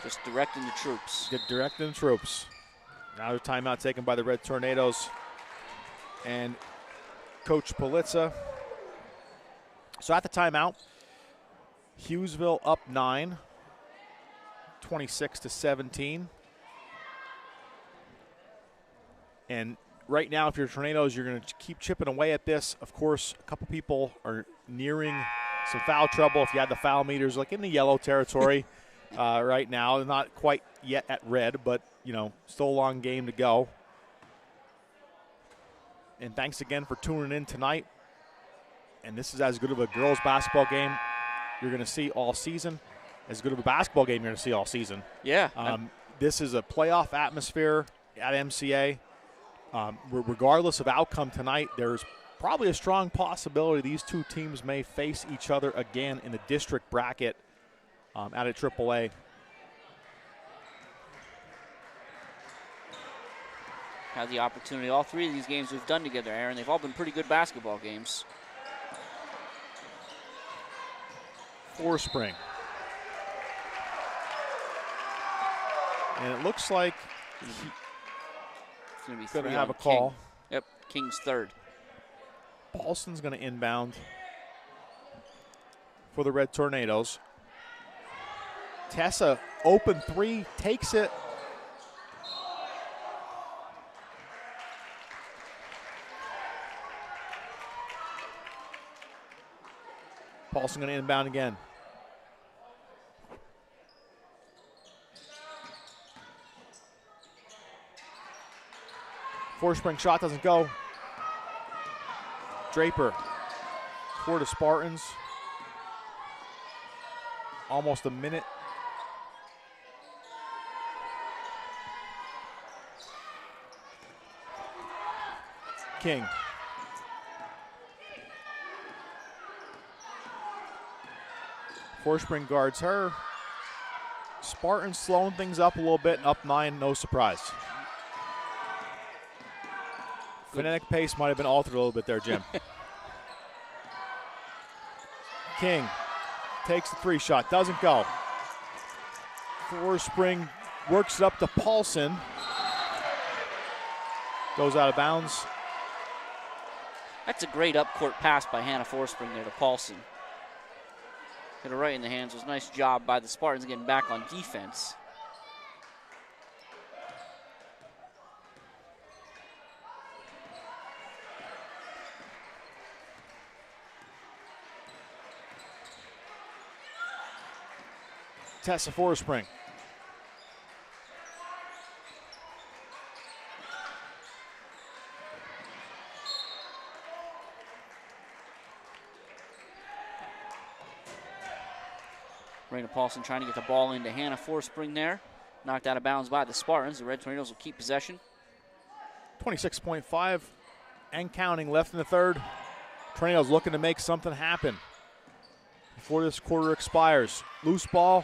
Speaker 2: Just directing the troops.
Speaker 1: Directing the troops. Now a timeout taken by the Red Tornadoes and Coach Politza. So at the timeout, Hughesville up 9, 26-17. And right now, if you're Tornadoes, you're going to keep chipping away at this. Of course, a couple people are nearing some foul trouble. If you had the foul meters, like in the yellow territory right now, they're not quite yet at red, but, you know, still a long game to go. And thanks again for tuning in tonight. And this is as good of a girls basketball game you're going to see all season, as good of a basketball game you're going to see all season.
Speaker 2: Yeah.
Speaker 1: This is a playoff atmosphere at MCA. Regardless of outcome tonight, there's probably a strong possibility these two teams may face each other again in the district bracket out at AAA.
Speaker 2: Had the opportunity. All three of these games we've done together, Aaron, they've all been pretty good basketball games.
Speaker 1: Forspring. And it looks like
Speaker 2: it's going to
Speaker 1: have a call.
Speaker 2: King. Yep, King's third.
Speaker 1: Paulson's going to inbound for the Red Tornadoes. Tessa, open three, takes it. Paulson going to inbound again. Forspring shot doesn't go. Draper for the Spartans. Almost a minute. King. Forspring guards her. Spartans slowing things up a little bit, up 9, no surprise. Phonetic pace might have been altered a little bit there, Jim. King takes the three shot, doesn't go. Forspring works it up to Paulson. Goes out of bounds.
Speaker 2: That's a great up-court pass by Hannah Forspring there to Paulson. Hit her right in the hands. It was a nice job by the Spartans getting back on defense.
Speaker 1: Tessa Forspring.
Speaker 2: Raina Paulson trying to get the ball into Hannah Forspring there. Knocked out of bounds by the Spartans. The Red Tornadoes will keep possession.
Speaker 1: 26.5 and counting left in the third. Tornadoes looking to make something happen before this quarter expires. Loose ball.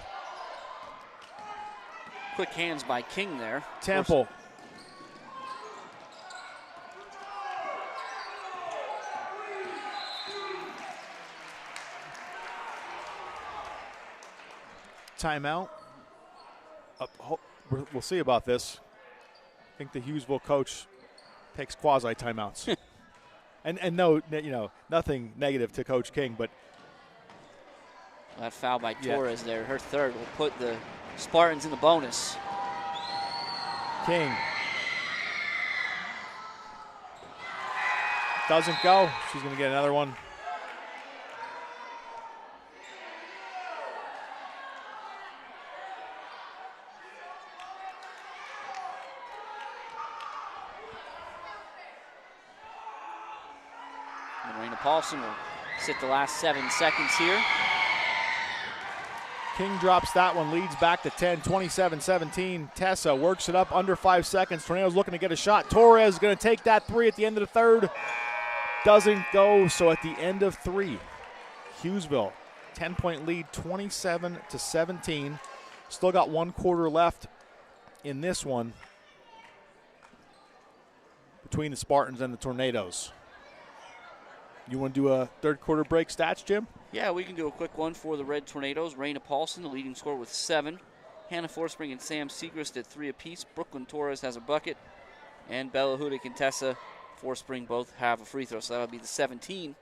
Speaker 2: Quick hands by King there.
Speaker 1: Temple. Timeout. We'll see about this. I think the Hughesville coach takes quasi timeouts. and no, nothing negative to Coach King, but
Speaker 2: that foul by Torres there, her third, will put the Spartans in the bonus.
Speaker 1: King doesn't go. She's going to get another one.
Speaker 2: Paulson will sit the last 7 seconds here.
Speaker 1: King drops that one, leads back to 10, 27-17. Tessa works it up under 5 seconds. Tornadoes looking to get a shot. Torres is going to take that three at the end of the third. Doesn't go, so at the end of three, Hughesville, 10-point lead, 27-17. Still got 1 quarter left in this one between the Spartans and the Tornadoes. You want to do a third quarter break stats, Jim?
Speaker 2: Yeah, we can do a quick one for the Red Tornadoes. Raina Paulson, the leading scorer with 7. Hannah Forspring and Sam Segrist at 3 apiece. Brooklyn Torres has a bucket. And Bella Hudick and Tessa Forspring both have a free throw, so that'll be the 17.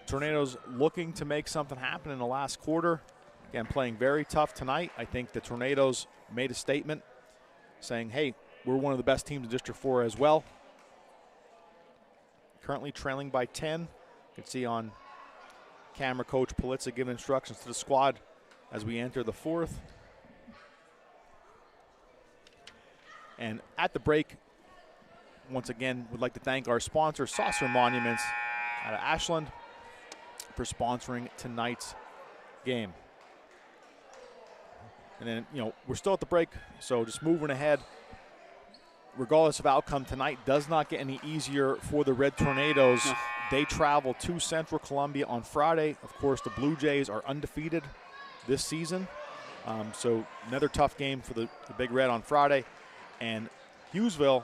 Speaker 1: Tornadoes looking to make something happen in the last quarter. Again, playing very tough tonight. I think the Tornadoes made a statement saying, hey, we're one of the best teams in District 4 as well. Currently trailing by 10. You can see on camera Coach Politza giving instructions to the squad as we enter the fourth. And at the break, once again, would like to thank our sponsor, Saucer Monuments out of Ashland, for sponsoring tonight's game. And then, we're still at the break, so just moving ahead. Regardless of outcome, tonight does not get any easier for the Red Tornadoes. They travel to Central Columbia on Friday. Of course, the Blue Jays are undefeated this season. So another tough game for the Big Red on Friday. And Hughesville,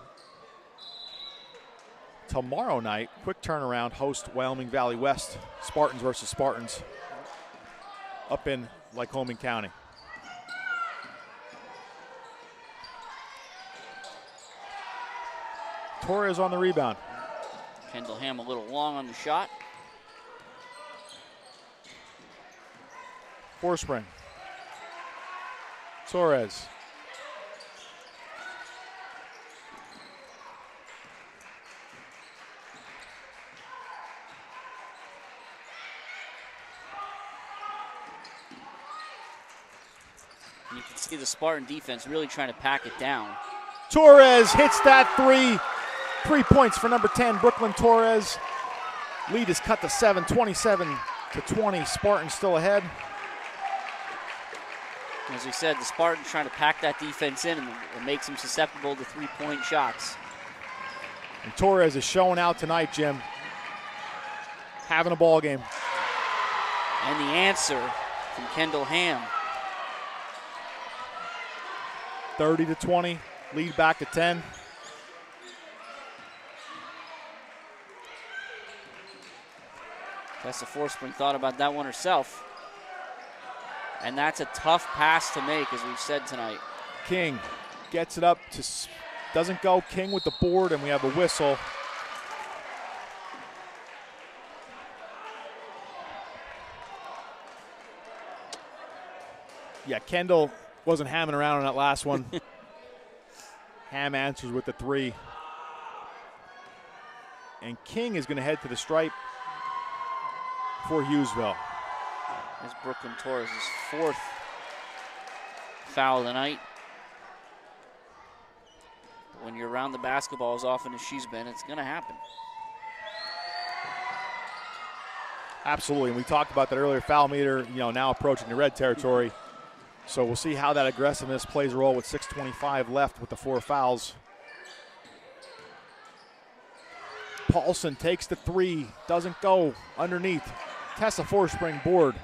Speaker 1: tomorrow night, quick turnaround, host Wyoming Valley West, Spartans versus Spartans, up in Lycoming County. Torres on the rebound.
Speaker 2: Kendall Ham a little long on the shot.
Speaker 1: Forspring. Torres.
Speaker 2: You can see the Spartan defense really trying to pack it down.
Speaker 1: Torres hits that three. 3 points for number 10, Brooklyn Torres. Lead is cut to 7, 27-20. Spartans still ahead.
Speaker 2: As we said, the Spartans trying to pack that defense in and makes them susceptible to 3-point shots.
Speaker 1: And Torres is showing out tonight, Jim. Having a ball game.
Speaker 2: And the answer from Kendall Ham.
Speaker 1: 30-20, lead back to 10.
Speaker 2: Tessa Forspring thought about that one herself. And that's a tough pass to make, as we've said tonight.
Speaker 1: King gets it up to, doesn't go. King with the board, and we have a whistle. Yeah, Kendall wasn't hamming around on that last one. Ham answers with the 3. And King is going to head to the stripe for Hughesville.
Speaker 2: That's Brooklyn Torres' 4th foul of the night. When you're around the basketball as often as she's been, it's going to happen.
Speaker 1: Absolutely, and we talked about that earlier. Foul meter, now approaching the red territory. So we'll see how that aggressiveness plays a role with 6:25 left with the 4 fouls. Paulson takes the 3, doesn't go underneath. Tessa Forspring board.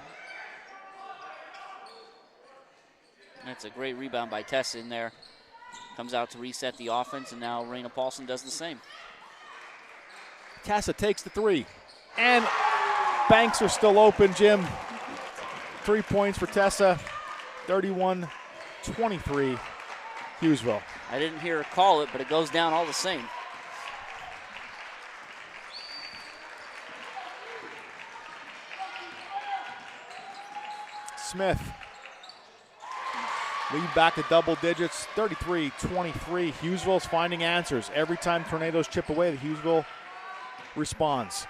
Speaker 2: That's a great rebound by Tessa in there. Comes out to reset the offense, and now Raina Paulson does the same.
Speaker 1: Tessa takes the 3, and banks are still open, Jim. 3 points for Tessa, 31-23, Hughesville.
Speaker 2: I didn't hear her call it, but it goes down all the same.
Speaker 1: Smith, lead back to double digits, 33-23. Hughesville's finding answers. Every time Tornadoes chip away, the Hughesville responds.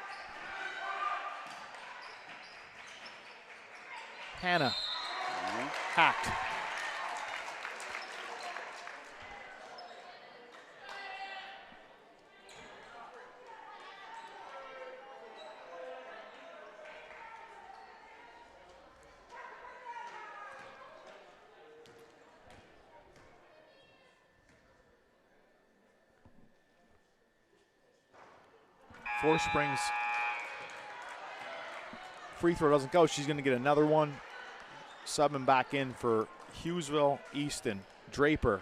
Speaker 1: Hannah, hacked. Forsprings free throw doesn't go. She's going to get another one. Subbing back in for Hughesville, Easton. Draper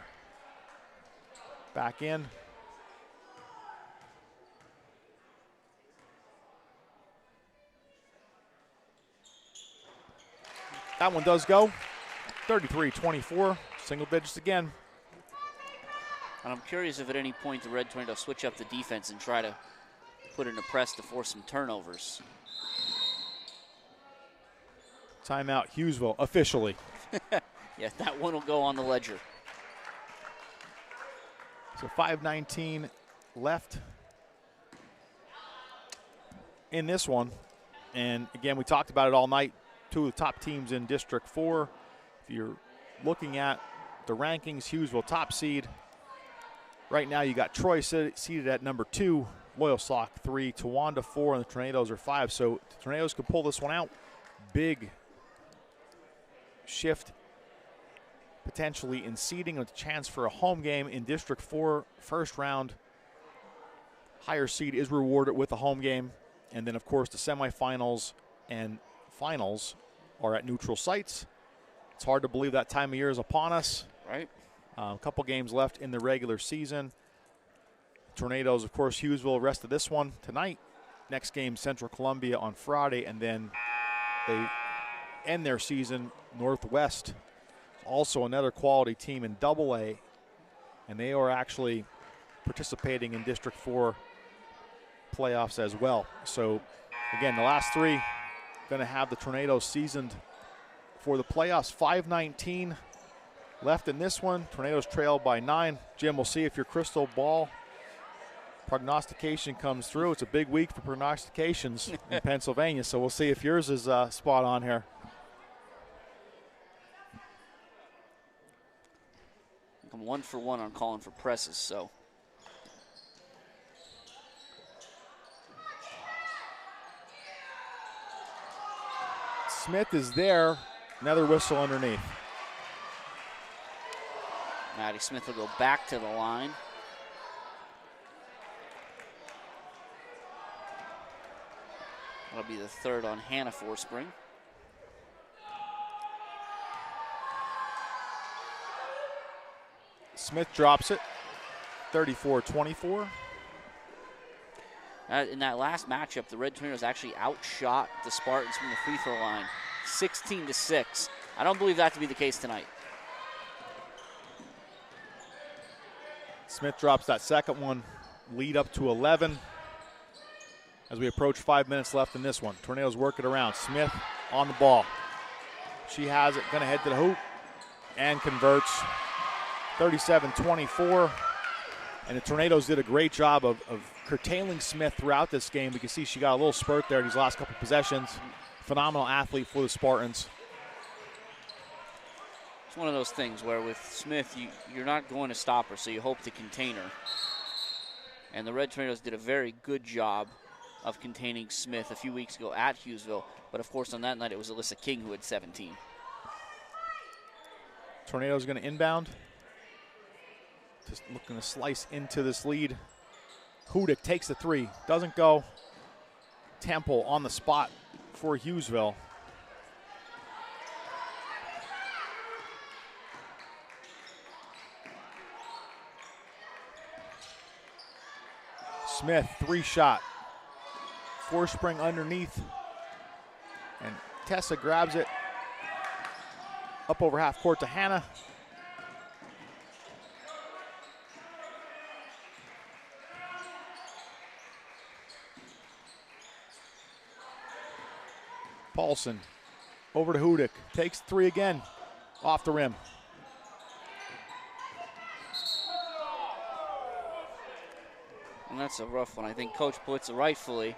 Speaker 1: back in. That one does go. 33-24, single digits again.
Speaker 2: And I'm curious if at any point the Red Tornadoes switch up the defense and try to put in a press to force some turnovers.
Speaker 1: Timeout, Hughesville, officially.
Speaker 2: Yeah, that one will go on the ledger.
Speaker 1: So 5:19 left in this one. And again, we talked about it all night. 2 of the top teams in District 4. If you're looking at the rankings, Hughesville top seed. Right now you got Troy seated at number 2, Loyalsock 3, Towanda 4, and the Tornadoes are 5. So the Tornadoes could pull this one out. Big shift potentially in seeding with a chance for a home game in District 4 first round. Higher seed is rewarded with a home game. And then, of course, the semifinals and finals are at neutral sites. It's hard to believe that time of year is upon us.
Speaker 2: Right.
Speaker 1: A couple games left in the regular season. Tornadoes, of course, Hughesville rest of this one tonight. Next game, Central Columbia on Friday, and then they end their season Northwest. Also another quality team in Double-A, and they are actually participating in District 4 playoffs as well. So, again, the last 3 going to have the Tornadoes seasoned for the playoffs. 5:19 left in this one. Tornadoes trail by 9. Jim, we'll see if your crystal ball prognostication comes through. It's a big week for prognostications in Pennsylvania, so we'll see if yours is spot on here.
Speaker 2: I'm 1 for 1 on calling for presses, so.
Speaker 1: Smith is there. Another whistle underneath.
Speaker 2: Maddie Smith will go back to the line. That'll be the 3rd on Hannah Forspring.
Speaker 1: Smith drops it, 34-24.
Speaker 2: In that last matchup, the Red Tornadoes actually outshot the Spartans from the free throw line, 16-6. I don't believe that to be the case tonight.
Speaker 1: Smith drops that second one, lead up to 11 as we approach 5 minutes left in this one. Tornadoes work it around. Smith on the ball. She has it, gonna head to the hoop and converts. 37-24. And the Tornadoes did a great job of curtailing Smith throughout this game. We can see she got a little spurt there these last couple possessions. Phenomenal athlete for the Spartans.
Speaker 2: It's one of those things where with Smith, you're not going to stop her, so you hope to contain her. And the Red Tornadoes did a very good job of containing Smith a few weeks ago at Hughesville. But, of course, on that night, it was Alyssa King who had 17.
Speaker 1: Tornado's going to inbound. Just looking to slice into this lead. Hudick takes the three. Doesn't go. Temple on the spot for Hughesville. Smith, three-shot. Forespring underneath. And Tessa grabs it up over half court to Hannah. Paulson over to Hudick. Takes three again. Off the rim.
Speaker 2: And that's a rough one. I think Coach Blitzer rightfully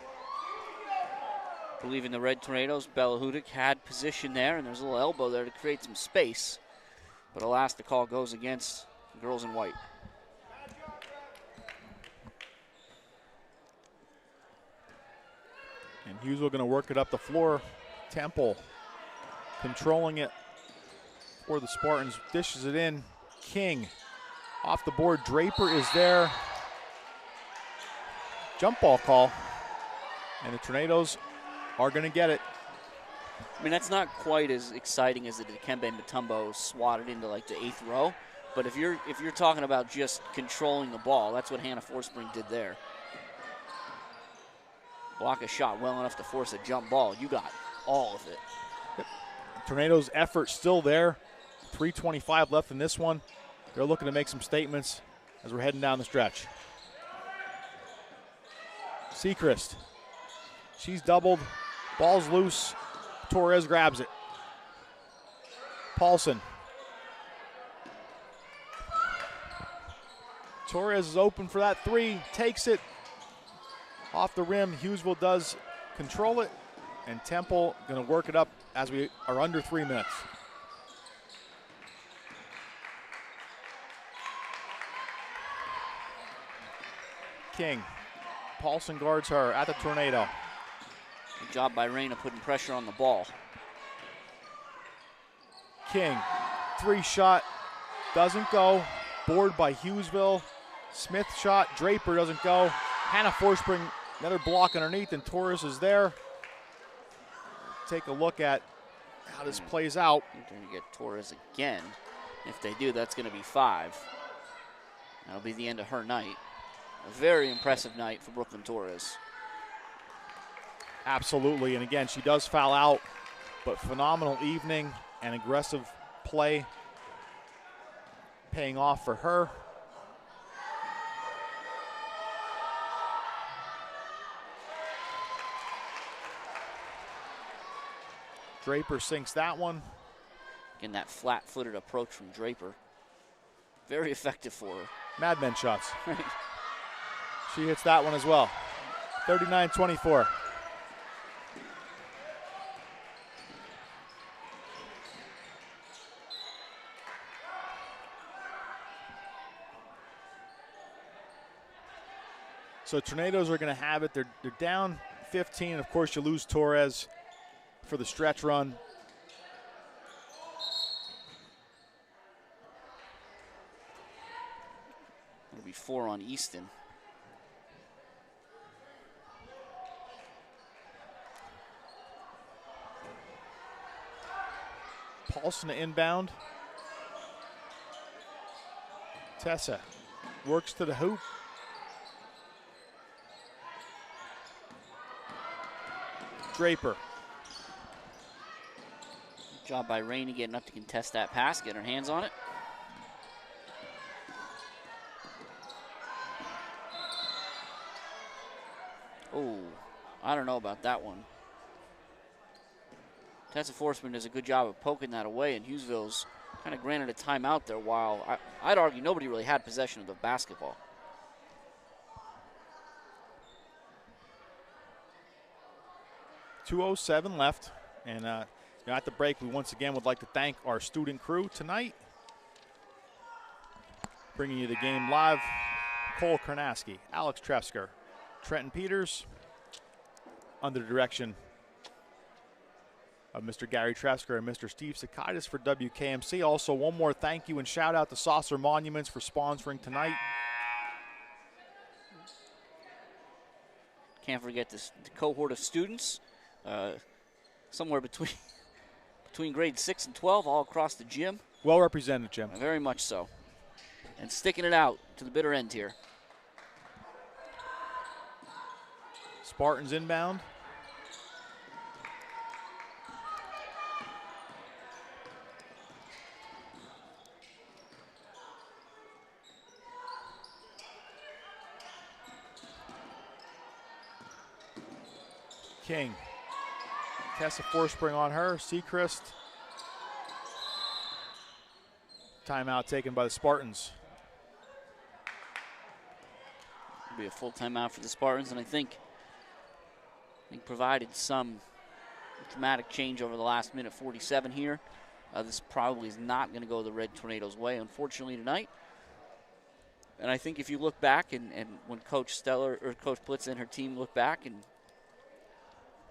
Speaker 2: believing the Red Tornadoes. Bella Hudick had position there, and there's a little elbow there to create some space. But alas, the call goes against the girls in white.
Speaker 1: And Hughesville going to work it up the floor. Temple controlling it for the Spartans. Dishes it in. King off the board. Draper is there. Jump ball call. And the Tornadoes are going to get it.
Speaker 2: I mean, that's not quite as exciting as the Dikembe Mutombo swatted into like the 8th row. But if you're talking about just controlling the ball, that's what Hannah Forspring did there. Block a shot well enough to force a jump ball. You got all of it.
Speaker 1: Yep. Tornadoes' effort still there. 3:25 left in this one. They're looking to make some statements as we're heading down the stretch. Sechrist. She's doubled. Ball's loose. Torres grabs it. Paulson. Torres is open for that three. Takes it off the rim. Hughesville does control it. And Temple going to work it up as we are under 3 minutes. King. Paulson guards her at the Tornado.
Speaker 2: Good job by Reyna putting pressure on the ball.
Speaker 1: King, three-shot, doesn't go. Board by Hughesville. Smith shot, Draper doesn't go. Hannah Forspring, another block underneath, and Torres is there. Take a look at how this plays out.
Speaker 2: They're going to get Torres again. If they do, that's going to be 5. That'll be the end of her night. A very impressive night for Brooklyn Torres.
Speaker 1: Absolutely, and again, she does foul out, but phenomenal evening and aggressive play paying off for her. Draper sinks that one.
Speaker 2: Again, that flat-footed approach from Draper. Very effective for her.
Speaker 1: Madmen shots. She hits that one as well. 39-24. So Tornadoes are going to have it. They're down 15. Of course, you lose Torres for the stretch run.
Speaker 2: It'll be 4 on Easton.
Speaker 1: Paulson to inbound. Tessa works to the hoop. Draper.
Speaker 2: Good job by Rainey getting up to contest that pass, get her hands on it. Oh, I don't know about that one. Tessa Forsman does a good job of poking that away, and Hughesville's kind of granted a timeout there while I'd argue nobody really had possession of the basketball.
Speaker 1: .207 left, and at the break, we once again would like to thank our student crew tonight. Bringing you the game live, Cole Karnaski, Alex Trefsker, Trenton Peters, under the direction of Mr. Gary Tresker and Mr. Steve Sakaitis for WKMC. Also, one more thank you and shout out to Saucer Monuments for sponsoring tonight.
Speaker 2: Can't forget this the cohort of students, somewhere between grades 6 and 12, all across the gym.
Speaker 1: Well represented, Jim.
Speaker 2: Very much so. And sticking it out to the bitter end here.
Speaker 1: Spartans inbound. King. Tessa Forspring on her. Seacrest. Timeout taken by the Spartans.
Speaker 2: It'll be a full timeout for the Spartans, and I think provided some dramatic change over the last minute 47 here. This probably is not going to go the Red Tornadoes' way, unfortunately, tonight. And I think if you look back and when Coach Stellar or Coach Blitz and her team look back and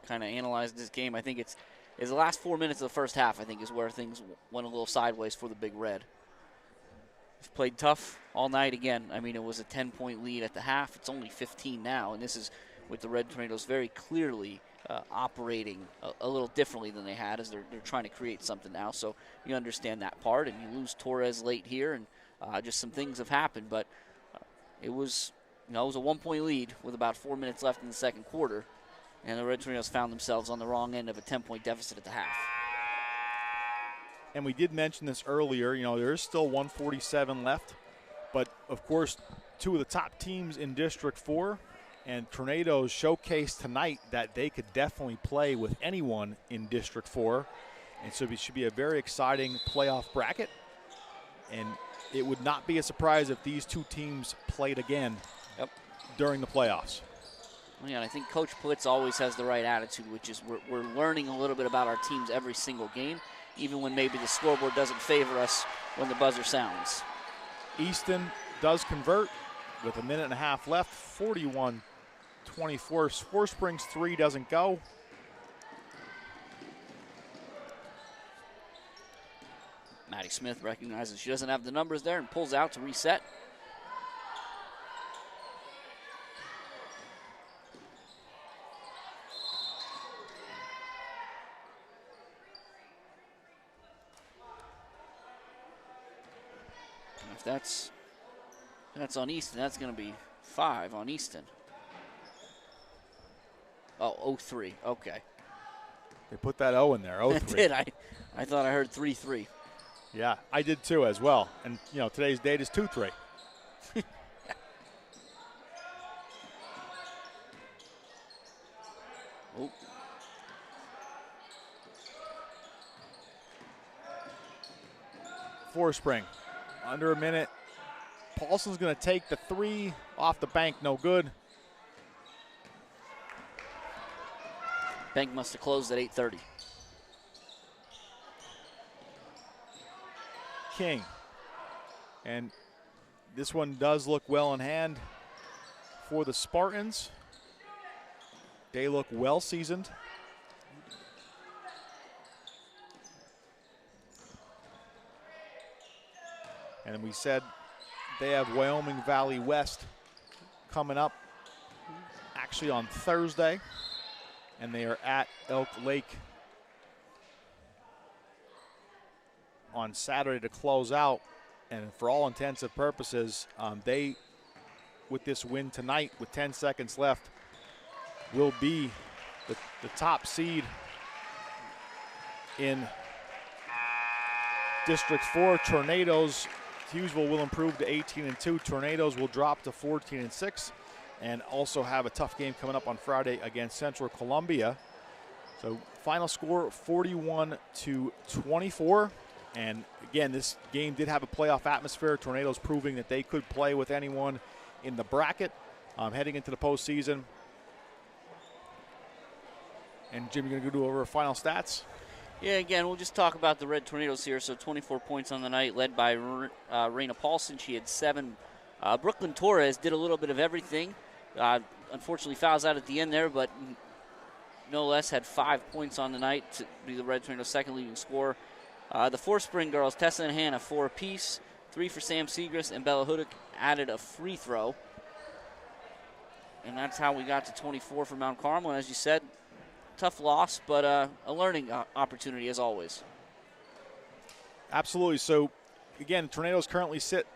Speaker 2: kind of analyze this game, I think it's the last 4 minutes of the first half, I think, is where things went a little sideways for the Big Red. They've played tough all night again. I mean, it was a 10-point lead at the half. It's only 15 now, and this is with the Red Tornadoes very clearly operating a little differently than they had as they're trying to create something now. So you understand that part, and you lose Torres late here, and just some things have happened. But it was a 1-point lead with about 4 minutes left in the second quarter, and the Red Tornadoes found themselves on the wrong end of a 10-point deficit at the half.
Speaker 1: And we did mention this earlier, there is still 147 left. But, of course, two of the top teams in District 4 and Tornadoes showcased tonight that they could definitely play with anyone in District 4. And so it should be a very exciting playoff bracket. And it would not be a surprise if these two teams played again during the playoffs.
Speaker 2: Yeah, and I think Coach Blitz always has the right attitude, which is we're learning a little bit about our teams every single game, even when maybe the scoreboard doesn't favor us when the buzzer sounds.
Speaker 1: Easton does convert with a minute and a half left, 41-24. Forspring's three doesn't go.
Speaker 2: Maddie Smith recognizes she doesn't have the numbers there and pulls out to reset. And if that's on Easton, that's going to be 5 on Easton. Oh, 0-3, okay.
Speaker 1: They put that O in there, 0-3.
Speaker 2: I did. I thought I heard 3-3.
Speaker 1: Yeah, I did too as well. And, today's date is 2-3.
Speaker 2: Oh.
Speaker 1: Forspring, under a minute. Paulson's going to take the three off the bank, no good.
Speaker 2: Bank must have closed at 8:30.
Speaker 1: King. And this one does look well in hand for the Spartans. They look well seasoned. And we said they have Wyoming Valley West coming up actually on Thursday. And they are at Elk Lake on Saturday to close out. And for all intents and purposes, they, with this win tonight with 10 seconds left, will be the top seed in District 4. Tornadoes, Hughesville will improve to 18-2. Tornadoes will drop to 14-6. And also have a tough game coming up on Friday against Central Columbia. So final score 41-24. And again, this game did have a playoff atmosphere. Tornadoes proving that they could play with anyone in the bracket heading into the postseason. And Jim, you're going to go over final stats?
Speaker 2: Yeah, again, we'll just talk about the Red Tornadoes here. So 24 points on the night, led by Raina Paulson. She had 7. Brooklyn Torres did a little bit of everything. Unfortunately, fouls out at the end there, but no less, had 5 points on the night to be the Red Tornadoes' second leading scorer. The Four Spring girls, Tessa and Hannah, 4 apiece, 3 for Sam Segrist, and Bella Hudick added a free throw. And that's how we got to 24 for Mount Carmel. And as you said, tough loss, but a learning opportunity as always.
Speaker 1: Absolutely. So, again, Tornadoes currently sit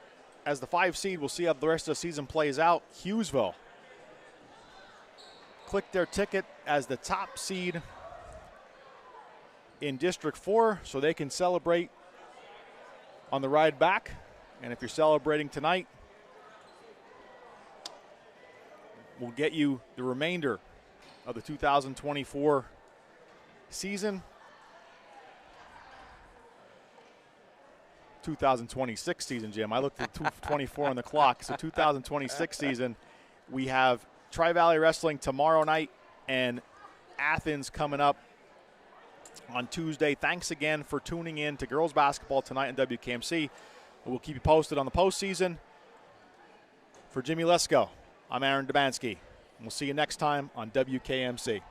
Speaker 1: as the 5 seed. We'll see how the rest of the season plays out. Hughesville click their ticket as the top seed in District 4 so they can celebrate on the ride back. And if you're celebrating tonight, we'll get you the remainder of the 2024 season. 2026 season, Jim. I looked at 224 on the clock. So 2026 season, we have Tri-Valley Wrestling tomorrow night and Athens coming up on Tuesday. Thanks again for tuning in to girls basketball tonight in WKMC. We'll keep you posted on the postseason. For Jimmy Lesko, I'm Aaron Dubansky. We'll see you next time on WKMC.